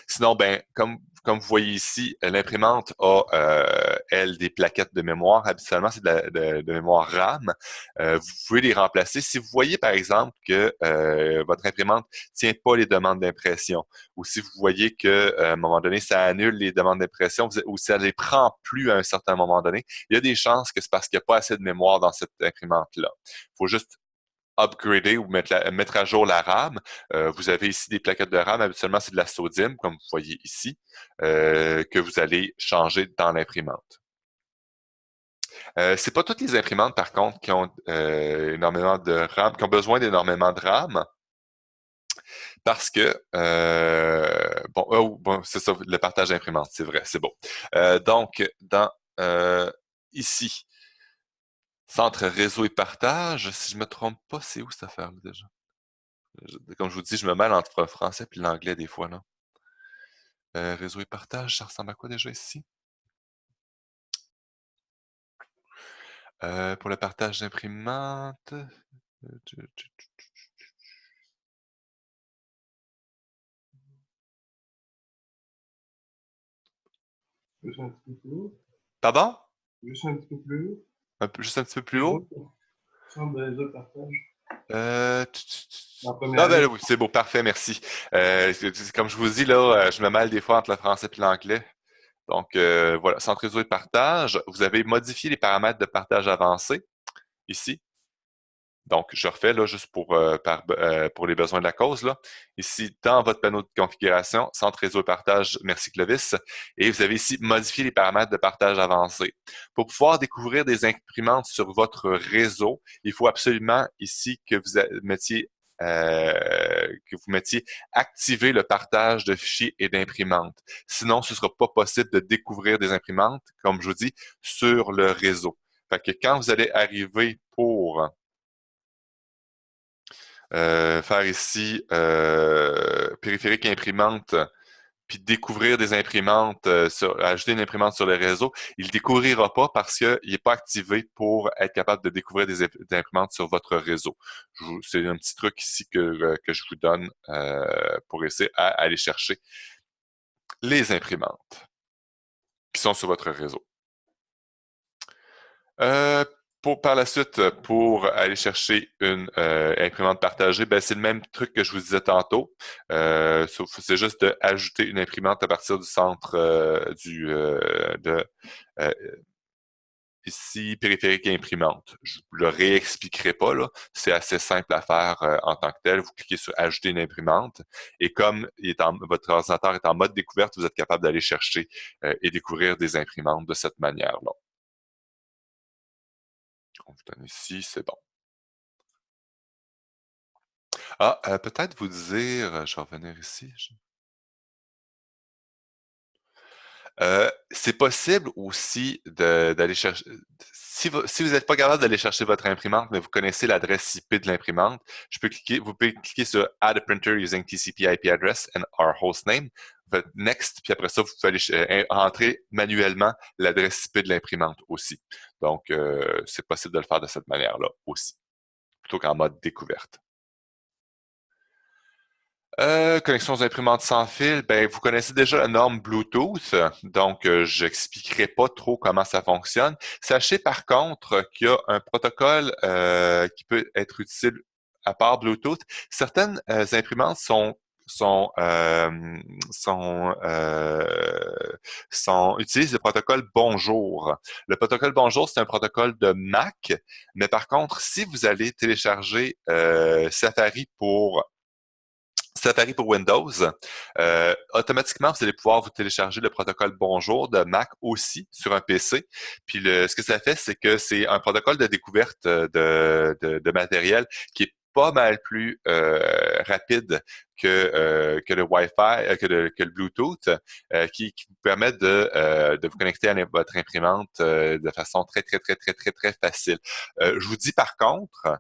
Sinon, ben, comme vous voyez ici, l'imprimante elles, des plaquettes de mémoire. Habituellement, c'est de mémoire RAM. Vous pouvez les remplacer. Si vous voyez, par exemple, que votre imprimante ne tient pas les demandes d'impression, ou si vous voyez qu'à un moment donné, ça annule les demandes d'impression, ou ça ne les prend plus à un certain moment donné, il y a des chances que c'est parce qu'il n'y a pas assez de mémoire dans cette imprimante-là. Il faut juste upgrader ou mettre à jour la RAM. Vous avez ici des plaquettes de RAM. Habituellement, c'est de la sodium, comme vous voyez ici, que vous allez changer dans l'imprimante. C'est pas toutes les imprimantes, par contre, qui ont énormément de RAM, qui ont besoin d'énormément de RAM, parce que bon, c'est ça, le partage d'imprimante, c'est vrai, c'est bon. Donc, dans ici, centre réseau et partage, si je me trompe pas, c'est où cette affaire-là déjà? Comme je vous dis, je me mêle entre le français et l'anglais des fois, là. Réseau et partage, ça ressemble à quoi déjà ici? Pour le partage d'imprimantes. Juste un petit peu plus haut. Pardon? Juste un petit peu plus haut. Juste un petit peu plus Les haut? autres, centre de réseau de partage. Euh, La Ah première ben ligne. oui, c'est beau, parfait, merci. Comme je vous dis, là, je me mêle des fois entre le français et l'anglais. Donc, voilà, centre réseau et partage. Vous avez modifié les paramètres de partage avancé, ici. Donc, je refais là juste pour les besoins de la cause. Là. Ici, dans votre panneau de configuration, centre réseau et partage, merci Clovis. Et vous avez ici modifier les paramètres de partage avancé. Pour pouvoir découvrir des imprimantes sur votre réseau, il faut absolument ici que vous mettiez activer le partage de fichiers et d'imprimantes. Sinon, ce ne sera pas possible de découvrir des imprimantes, comme je vous dis, sur le réseau. Fait que quand vous allez arriver pour faire ici périphérique imprimante, puis découvrir des imprimantes, ajouter une imprimante sur le réseau, il ne découvrira pas parce qu'il n'est pas activé pour être capable de découvrir des imprimantes sur votre réseau. C'est un petit truc ici que je vous donne pour essayer à aller chercher les imprimantes qui sont sur votre réseau. Euh, par la suite, pour aller chercher une imprimante partagée, ben, c'est le même truc que je vous disais tantôt. C'est juste d'ajouter une imprimante à partir du centre de euh, ici, périphérique et imprimante. Je ne le réexpliquerai pas, là. C'est assez simple à faire en tant que tel. Vous cliquez sur Ajouter une imprimante et comme votre ordinateur est en mode découverte, vous êtes capable d'aller chercher et découvrir des imprimantes de cette manière-là. On vous donne ici, c'est bon. Ah, peut-être vous dire, je vais revenir ici. C'est possible aussi d'aller chercher. Si vous n'êtes pas capable d'aller chercher votre imprimante, mais vous connaissez l'adresse IP de l'imprimante, vous pouvez cliquer sur Add a printer using TCP IP address and our hostname. Vous faites Next, puis après ça, vous pouvez aller entrer manuellement l'adresse IP de l'imprimante aussi. Donc, c'est possible de le faire de cette manière-là aussi, plutôt qu'en mode découverte. Connexion aux imprimantes sans fil, ben vous connaissez déjà la norme Bluetooth, donc je n'expliquerai pas trop comment ça fonctionne. Sachez par contre qu'il y a un protocole qui peut être utile à part Bluetooth. Certaines imprimantes sont, euh, sont, euh, utilisent le protocole Bonjour. Le protocole Bonjour, c'est un protocole de Mac, mais par contre, si vous allez télécharger Safari pour Windows, automatiquement, vous allez pouvoir vous télécharger le protocole Bonjour de Mac aussi sur un PC. Puis ce que ça fait, c'est que c'est un protocole de découverte de matériel qui est pas mal plus rapide que le Wi-Fi, que le Bluetooth, qui vous permet de vous connecter à votre imprimante de façon très, très, très, très, très, très facile. Je vous dis par contre,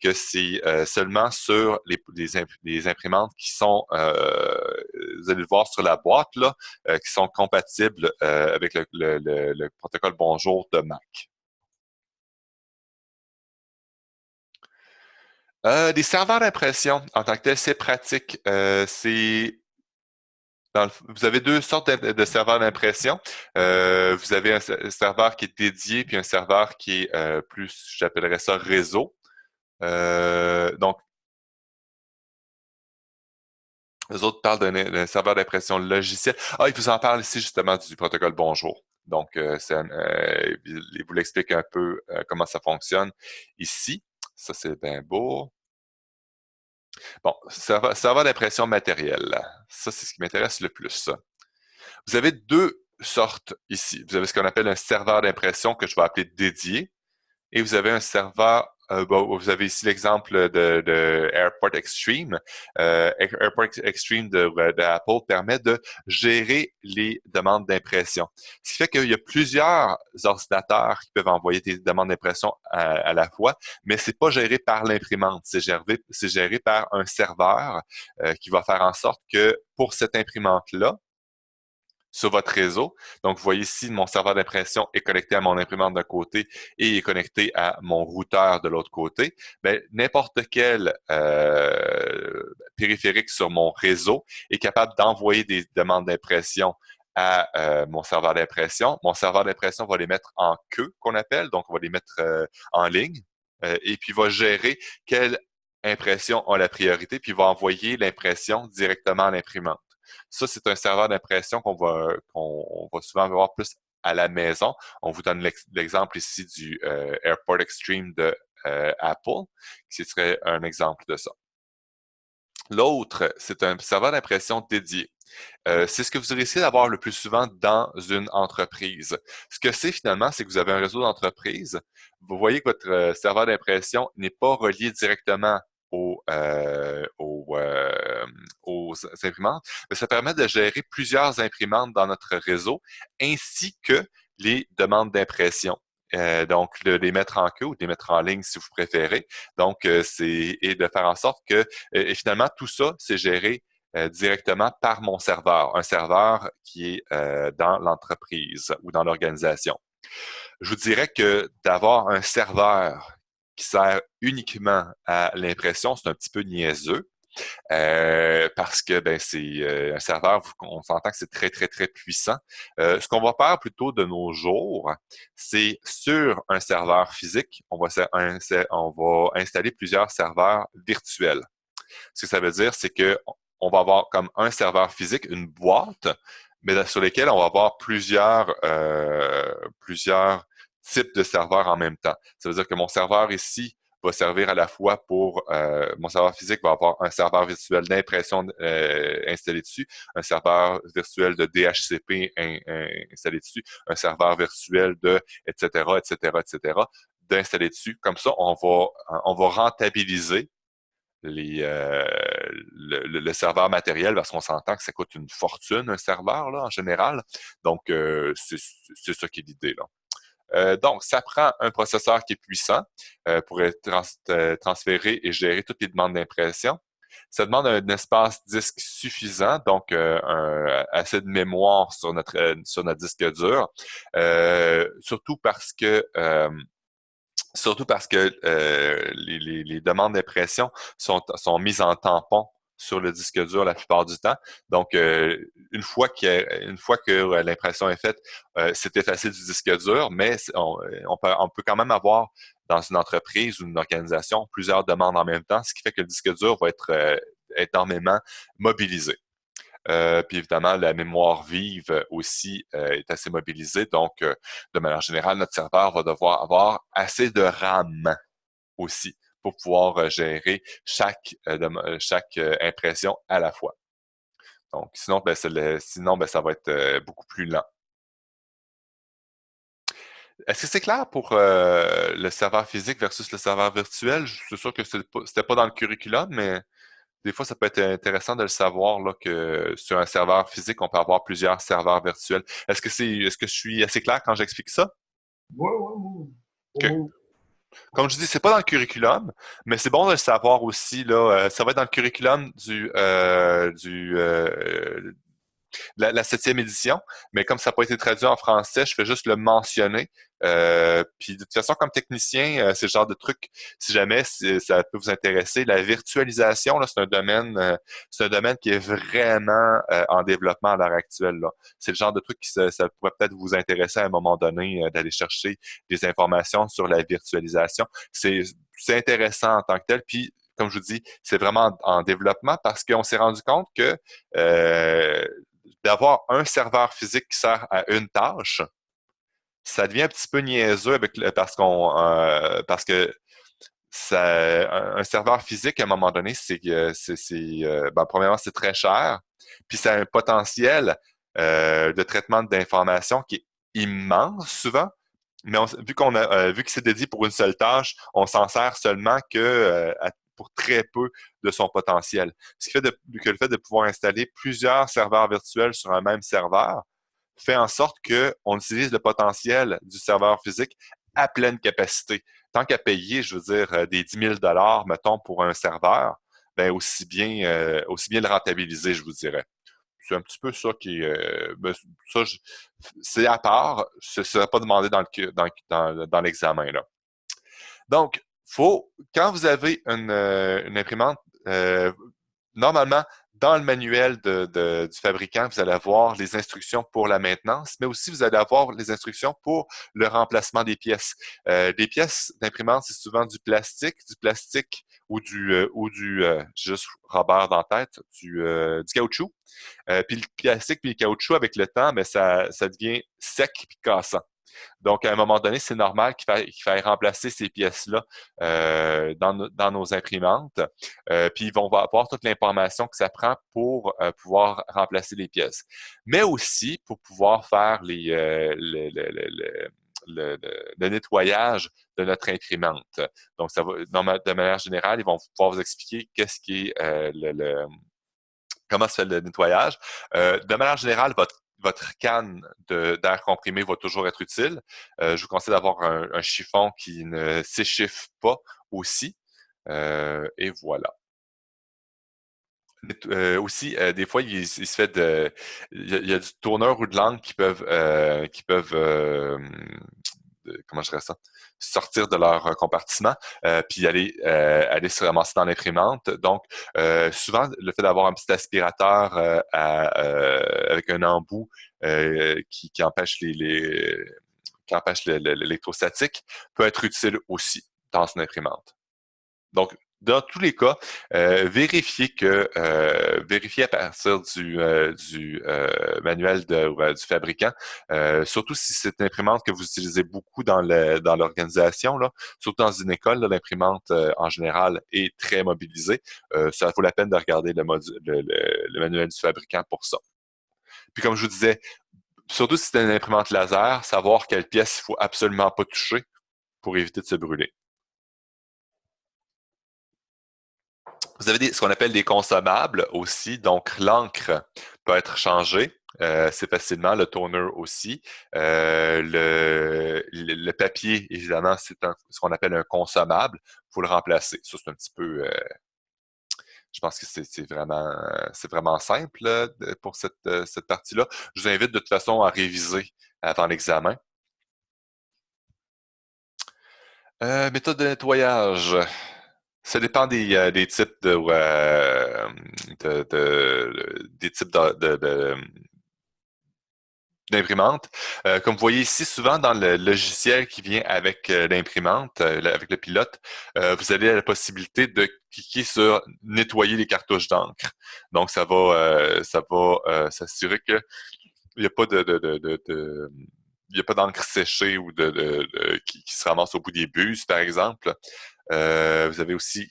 que c'est seulement sur les imprimantes qui sont, vous allez le voir sur la boîte, là, qui sont compatibles avec le protocole Bonjour de Mac. Des serveurs d'impression, en tant que tel, c'est pratique. C'est vous avez deux sortes de serveurs d'impression. Vous avez un serveur qui est dédié, puis un serveur qui est plus, j'appellerais ça réseau. Donc, les autres parlent d'un serveur d'impression logicielle. Ah, ils vous en parlent ici justement du protocole Bonjour. Donc, il vous l'explique un peu comment ça fonctionne ici. Ça, c'est bien beau. Bon, serveur d'impression matérielle. Ça, c'est ce qui m'intéresse le plus. Vous avez deux sortes ici. Vous avez ce qu'on appelle un serveur d'impression que je vais appeler dédié. Et vous avez un serveur, vous avez ici l'exemple de Airport Extreme. Airport Extreme d'Apple permet de gérer les demandes d'impression. Ce qui fait qu'il y a plusieurs ordinateurs qui peuvent envoyer des demandes d'impression à la fois, mais c'est pas géré par l'imprimante, c'est géré par un serveur qui va faire en sorte que pour cette imprimante-là, sur votre réseau. Donc, vous voyez ici, mon serveur d'impression est connecté à mon imprimante d'un côté et est connecté à mon routeur de l'autre côté. Ben, n'importe quel périphérique sur mon réseau est capable d'envoyer des demandes d'impression à mon serveur d'impression. Mon serveur d'impression va les mettre en queue, qu'on appelle, donc on va les mettre en ligne, et puis va gérer quelle impression a la priorité, puis va envoyer l'impression directement à l'imprimante. Ça, c'est un serveur d'impression qu'on va souvent voir plus à la maison. On vous donne l'exemple ici du Airport Extreme de Apple, qui serait un exemple de ça. L'autre, c'est un serveur d'impression dédié. C'est ce que vous risquez d'avoir le plus souvent dans une entreprise. Ce que c'est finalement, c'est que vous avez un réseau d'entreprise. Vous voyez que votre serveur d'impression n'est pas relié directement aux imprimantes, mais ça permet de gérer plusieurs imprimantes dans notre réseau, ainsi que les demandes d'impression. Donc, les mettre en queue ou de les mettre en ligne si vous préférez. Donc, et de faire en sorte que, et finalement, tout ça, c'est géré directement par mon serveur, un serveur qui est dans l'entreprise ou dans l'organisation. Je vous dirais que d'avoir un serveur qui sert uniquement à l'impression, c'est un petit peu niaiseux. Parce que ben, c'est un serveur, on s'entend que c'est très, très, très puissant. Ce qu'on va faire plutôt de nos jours, c'est sur un serveur physique, on va installer plusieurs serveurs virtuels. Ce que ça veut dire, c'est que on va avoir comme un serveur physique, une boîte, mais sur lesquels on va avoir plusieurs types de serveurs en même temps. Ça veut dire que mon serveur ici va servir à la fois pour mon serveur physique va avoir un serveur virtuel d'impression installé dessus, un serveur virtuel de DHCP installé dessus, un serveur virtuel de etc., etc., etc., d'installer dessus. Comme ça, on va rentabiliser le serveur matériel, parce qu'on s'entend que ça coûte une fortune, un serveur, là, en général. Donc, c'est ça qui est l'idée, là. Donc, ça prend un processeur qui est puissant pour transférer et gérer toutes les demandes d'impression. Ça demande un espace disque suffisant, donc assez de mémoire sur notre disque dur, surtout parce que les demandes d'impression sont mises en tampon sur le disque dur la plupart du temps. Donc, une fois que l'impression est faite, c'est effacé du disque dur, mais on peut quand même avoir dans une entreprise ou une organisation plusieurs demandes en même temps, ce qui fait que le disque dur va être énormément mobilisé. Puis évidemment, la mémoire vive aussi est assez mobilisée. Donc, de manière générale, notre serveur va devoir avoir assez de RAM aussi pour pouvoir gérer chaque impression à la fois. Donc, sinon, ben, ça va être beaucoup plus lent. Est-ce que c'est clair pour le serveur physique versus le serveur virtuel? Je suis sûr que c'était pas dans le curriculum, mais des fois, ça peut être intéressant de le savoir là, que sur un serveur physique, on peut avoir plusieurs serveurs virtuels. Est-ce que je suis assez clair quand j'explique ça? Ouais, ouais, ouais. OK. Ouais. Comme je dis, c'est pas dans le curriculum, mais c'est bon de le savoir aussi. Là, ça va être dans le curriculum la 7e édition, mais comme ça n'a pas été traduit en français, je fais juste le mentionner. Puis de toute façon, comme technicien, c'est le genre de truc, si jamais ça peut vous intéresser, la virtualisation, là, c'est un domaine qui est vraiment en développement à l'heure actuelle. Là. C'est le genre de truc ça pourrait peut-être vous intéresser à un moment donné, d'aller chercher des informations sur la virtualisation. C'est intéressant en tant que tel. Puis comme je vous dis, c'est vraiment en développement parce qu'on s'est rendu compte que d'avoir un serveur physique qui sert à une tâche, ça devient un petit peu niaiseux parce que un serveur physique, à un moment donné, premièrement, c'est très cher, puis ça a un potentiel de traitement d'informations qui est immense souvent, mais vu que c'est dédié pour une seule tâche, on s'en sert seulement pour très peu de son potentiel. Ce qui fait que le fait de pouvoir installer plusieurs serveurs virtuels sur un même serveur fait en sorte qu'on utilise le potentiel du serveur physique à pleine capacité. Tant qu'à payer, je veux dire, des 10 000 mettons, pour un serveur, ben aussi bien le rentabiliser, je vous dirais. C'est un petit peu ça qui est. Ça, c'est à part, ce ne sera pas demandé dans l'examen. Là. Donc, quand vous avez une imprimante, normalement, dans le manuel du fabricant, vous allez avoir les instructions pour la maintenance, mais aussi vous allez avoir les instructions pour le remplacement des pièces. Des pièces d'imprimante, c'est souvent du plastique j'ai juste Robert dans la tête, du caoutchouc. Puis le plastique puis le caoutchouc, avec le temps, mais ça devient sec et cassant. Donc, à un moment donné, c'est normal qu'il faille remplacer ces pièces-là dans nos imprimantes. Puis, ils vont avoir toute l'information que ça prend pour pouvoir remplacer les pièces. Mais aussi pour pouvoir faire le nettoyage de notre imprimante. Donc, de manière générale, ils vont pouvoir vous expliquer qu'est-ce qui est comment se fait le nettoyage. De manière générale, votre canne d'air comprimé va toujours être utile. Je vous conseille d'avoir un chiffon qui ne s'échiffe pas aussi. Et voilà. Aussi, des fois, il se fait il y a du tourneur ou de langue qui peuvent comment je dirais ça, sortir de leur compartiment, puis aller se ramasser dans l'imprimante. Donc, souvent, le fait d'avoir un petit aspirateur avec un embout qui empêche qui empêche l'électrostatique peut être utile aussi dans une imprimante. Donc, dans tous les cas, vérifiez à partir du manuel du fabricant, surtout si c'est une imprimante que vous utilisez beaucoup dans l'organisation, là, surtout dans une école, là, l'imprimante en général est très mobilisée. Ça vaut la peine de regarder le manuel du fabricant pour ça. Puis comme je vous disais, surtout si c'est une imprimante laser, savoir quelle pièce il faut absolument pas toucher pour éviter de se brûler. Vous avez ce qu'on appelle des consommables aussi. Donc, l'encre peut être changée assez facilement, le toner aussi. Le papier, évidemment, ce qu'on appelle un consommable. Il faut le remplacer. Ça, c'est un petit peu... je pense que c'est vraiment simple là, pour cette partie-là. Je vous invite de toute façon à réviser avant l'examen. Méthode de nettoyage. Ça dépend des types des types d'imprimante. Comme vous voyez ici, souvent dans le logiciel qui vient avec l'imprimante, avec le pilote, vous avez la possibilité de cliquer sur nettoyer les cartouches d'encre. Donc, ça va s'assurer qu'il n'y a pas il n'y a pas d'encre séchée ou qui se ramasse au bout des bus, par exemple. Vous pouvez aussi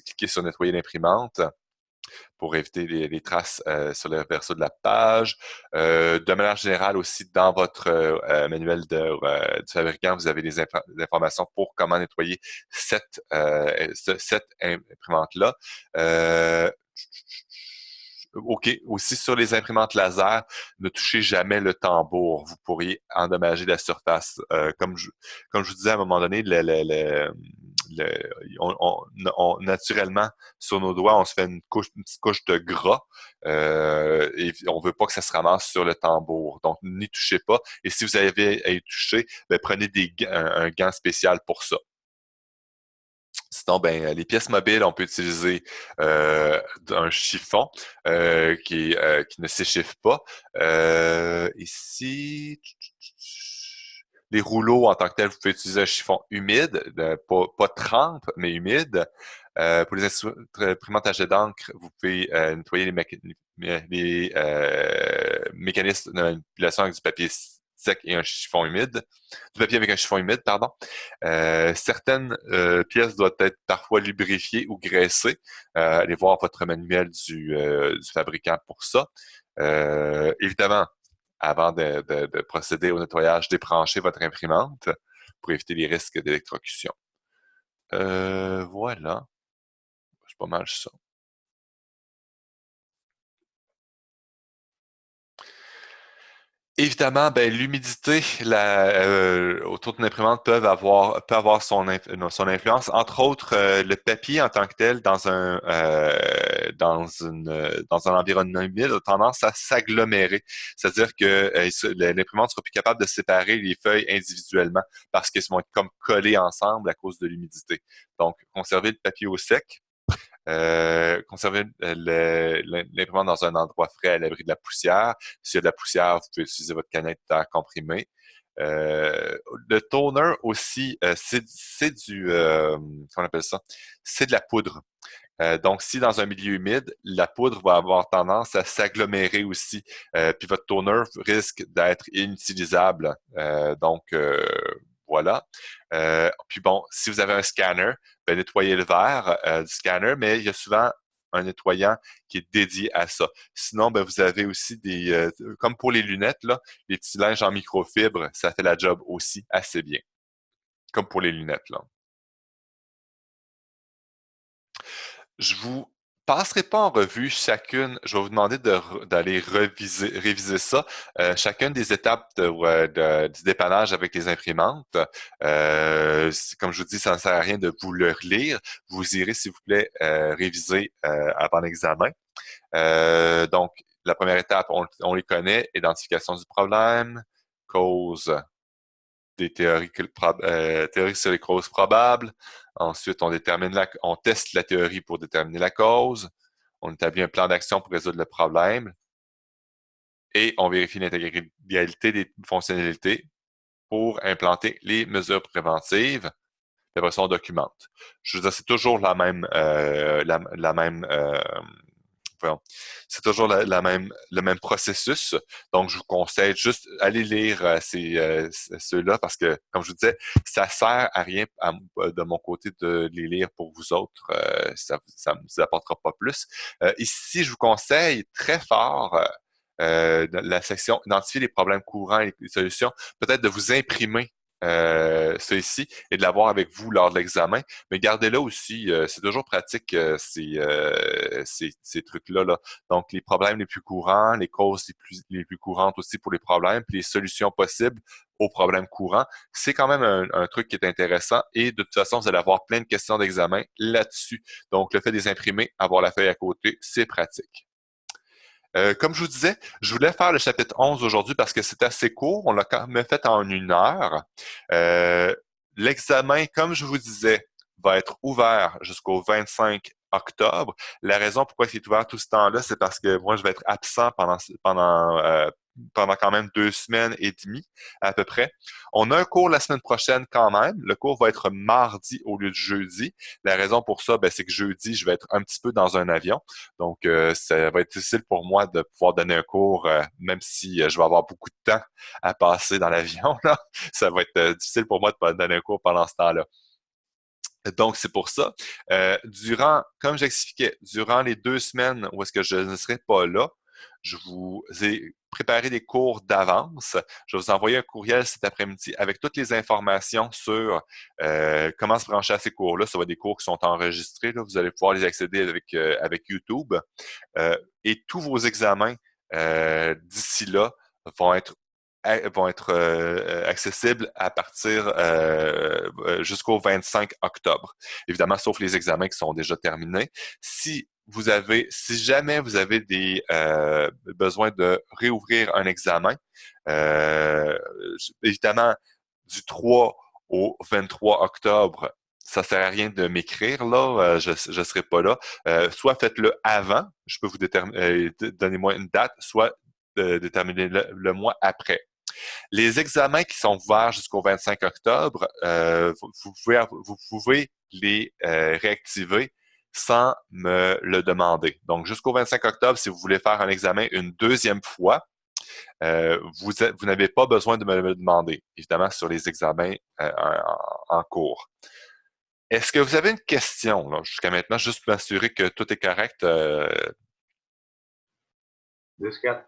cliquer sur nettoyer l'imprimante pour éviter les traces sur le verso de la page. De manière générale aussi, dans votre manuel du fabricant, vous avez des informations pour comment nettoyer cette imprimante-là. OK. Aussi, sur les imprimantes laser, ne touchez jamais le tambour. Vous pourriez endommager la surface. Comme je vous disais à un moment donné, naturellement, sur nos doigts, on se fait une petite couche de gras et on veut pas que ça se ramasse sur le tambour. Donc, n'y touchez pas. Et si vous avez à y toucher, ben, prenez un gant spécial pour ça. Sinon, ben, les pièces mobiles, on peut utiliser un chiffon qui ne s'échiffe pas. Ici, les rouleaux en tant que tels, vous pouvez utiliser un chiffon humide, pas trempe, mais humide. Pour les imprimantes à jet d'encre, vous pouvez nettoyer les mécanismes de manipulation avec du papier sec et un chiffon humide. Du papier avec un chiffon humide, pardon. Certaines pièces doivent être parfois lubrifiées ou graissées. Allez voir votre manuel du fabricant pour ça. Évidemment, avant de procéder au nettoyage, débranchez votre imprimante pour éviter les risques d'électrocution. Voilà. C'est pas mal ça. Évidemment, ben, l'humidité autour d'une imprimante peut avoir son influence. Entre autres, le papier en tant que tel dans un environnement humide a tendance à s'agglomérer. C'est-à-dire que l'imprimante sera plus capable de séparer les feuilles individuellement parce qu'elles vont être comme collées ensemble à cause de l'humidité. Donc, conservez le papier au sec. Conservez l'imprimante dans un endroit frais à l'abri de la poussière. S'il y a de la poussière, vous pouvez utiliser votre canette d'air comprimé. Le toner aussi, c'est du, comment on appelle ça? C'est de la poudre. Donc, si dans un milieu humide, la poudre va avoir tendance à s'agglomérer aussi, puis votre toner risque d'être inutilisable. Voilà. Puis bon, si vous avez un scanner, ben, nettoyez le verre du scanner, mais il y a souvent un nettoyant qui est dédié à ça. Sinon, ben, vous avez aussi comme pour les lunettes, là, les petits linges en microfibre, ça fait la job aussi assez bien. Comme pour les lunettes, là. Je vous passerai pas en revue chacune. Je vais vous demander d'aller réviser ça. Chacune des étapes du dépannage avec les imprimantes. Comme je vous dis, ça ne sert à rien de vous le relire. Vous irez, s'il vous plaît, réviser avant l'examen. Donc, la première étape, on les connaît. Identification du problème, cause des théories sur les causes probables. Ensuite, on teste la théorie pour déterminer la cause. On établit un plan d'action pour résoudre le problème. Et on vérifie l'intégralité des fonctionnalités pour implanter les mesures préventives. Et après ça, on documente. Je veux dire, c'est toujours la même c'est toujours le même processus. Donc, je vous conseille juste aller lire ceux-là parce que, comme je vous disais, ça sert à rien de mon côté de les lire pour vous autres. Ça ne vous apportera pas plus. Ici, je vous conseille très fort dans la section identifier les problèmes courants et les solutions, peut-être de vous imprimer ceci et de l'avoir avec vous lors de l'examen. Mais gardez-le aussi, c'est toujours pratique ces trucs-là. Là. Donc, les problèmes les plus courants, les causes les plus courantes aussi pour les problèmes, puis les solutions possibles aux problèmes courants. C'est quand même un truc qui est intéressant et de toute façon, vous allez avoir plein de questions d'examen là-dessus. Donc, le fait de les imprimer, avoir la feuille à côté, c'est pratique. Comme je vous disais, je voulais faire le chapitre 11 aujourd'hui parce que c'est assez court. On l'a quand même fait en 1 heure. L'examen, comme je vous disais, va être ouvert jusqu'au 25 octobre. La raison pourquoi il est ouvert tout ce temps-là, c'est parce que moi, je vais être absent pendant quand même 2 semaines et demie à peu près. On a un cours la semaine prochaine quand même. Le cours va être mardi au lieu de jeudi. La raison pour ça, ben, c'est que jeudi, je vais être un petit peu dans un avion. Donc, ça va être difficile pour moi de pouvoir donner un cours, même si je vais avoir beaucoup de temps à passer dans l'avion. Là. Ça va être difficile pour moi de donner un cours pendant ce temps-là. Donc, c'est pour ça. Comme j'expliquais, durant les 2 semaines où est-ce que je ne serai pas là, je vous ai préparé des cours d'avance. Je vais vous envoyer un courriel cet après-midi avec toutes les informations sur comment se brancher à ces cours-là. Ça va être des cours qui sont enregistrés. Là. Vous allez pouvoir les accéder avec YouTube. Et tous vos examens d'ici là vont être vont être accessibles à partir jusqu'au 25 octobre. Évidemment, sauf les examens qui sont déjà terminés. Si jamais vous avez des besoins de réouvrir un examen, euh, évidemment, du 3 au 23 octobre, ça sert à rien de m'écrire, là, je ne serai pas là. Soit faites-le avant, je peux vous déterminer, donnez-moi une date, soit déterminer le mois après. Les examens qui sont ouverts jusqu'au 25 octobre, vous pouvez les réactiver sans me le demander. Donc, jusqu'au 25 octobre, si vous voulez faire un examen une deuxième fois, vous n'avez pas besoin de me le demander, évidemment, sur les examens en cours. Est-ce que vous avez une question, là, jusqu'à maintenant, juste pour m'assurer que tout est correct? 10-4.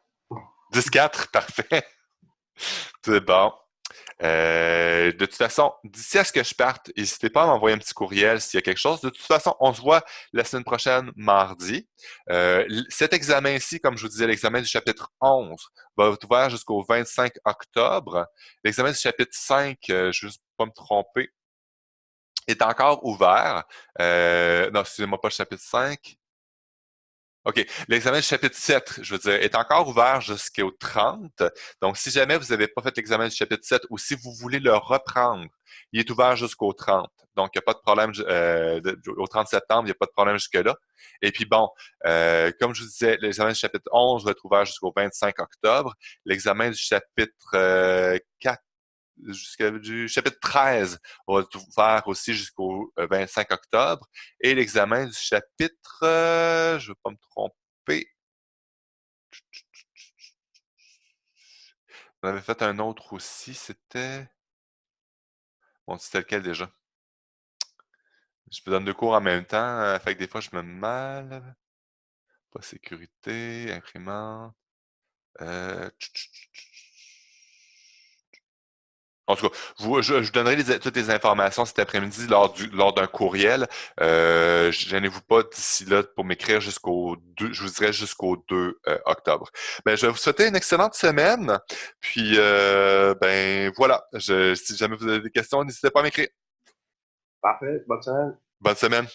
10-4, parfait. C'est bon. De toute façon, d'ici à ce que je parte, n'hésitez pas à m'envoyer un petit courriel s'il y a quelque chose. De toute façon, on se voit la semaine prochaine, mardi. Cet examen-ci, comme je vous disais, l'examen du chapitre 11 va être ouvert jusqu'au 25 octobre. L'examen du chapitre 5, je ne vais juste pas me tromper, est encore ouvert. Non, excusez-moi, pas le chapitre 5. OK. L'examen du chapitre 7, je veux dire, est encore ouvert jusqu'au 30. Donc, si jamais vous n'avez pas fait l'examen du chapitre 7 ou si vous voulez le reprendre, il est ouvert jusqu'au 30. Donc, il n'y a pas de problème au 30 septembre, il n'y a pas de problème jusque-là. Et puis bon, comme je vous disais, l'examen du chapitre 11 va être ouvert jusqu'au 25 octobre. L'examen du chapitre 4 du chapitre 13 va être ouvert aussi jusqu'au 25 octobre. Et l'examen du chapitre, je ne veux pas me tromper, on avait fait un autre aussi, c'était... Bon, c'était lequel déjà? Je vous donne deux cours en même temps, fait que des fois je me mal. Pas sécurité, imprimante. Euh... En tout cas, je donnerai toutes les informations cet après-midi lors d'un courriel. Gênez-vous pas d'ici là pour m'écrire jusqu'au 2, je vous dirais jusqu'au 2 octobre. Ben, je vais vous souhaiter une excellente semaine. Puis, ben voilà. Si jamais vous avez des questions, n'hésitez pas à m'écrire. Parfait, bonne semaine. Bonne semaine.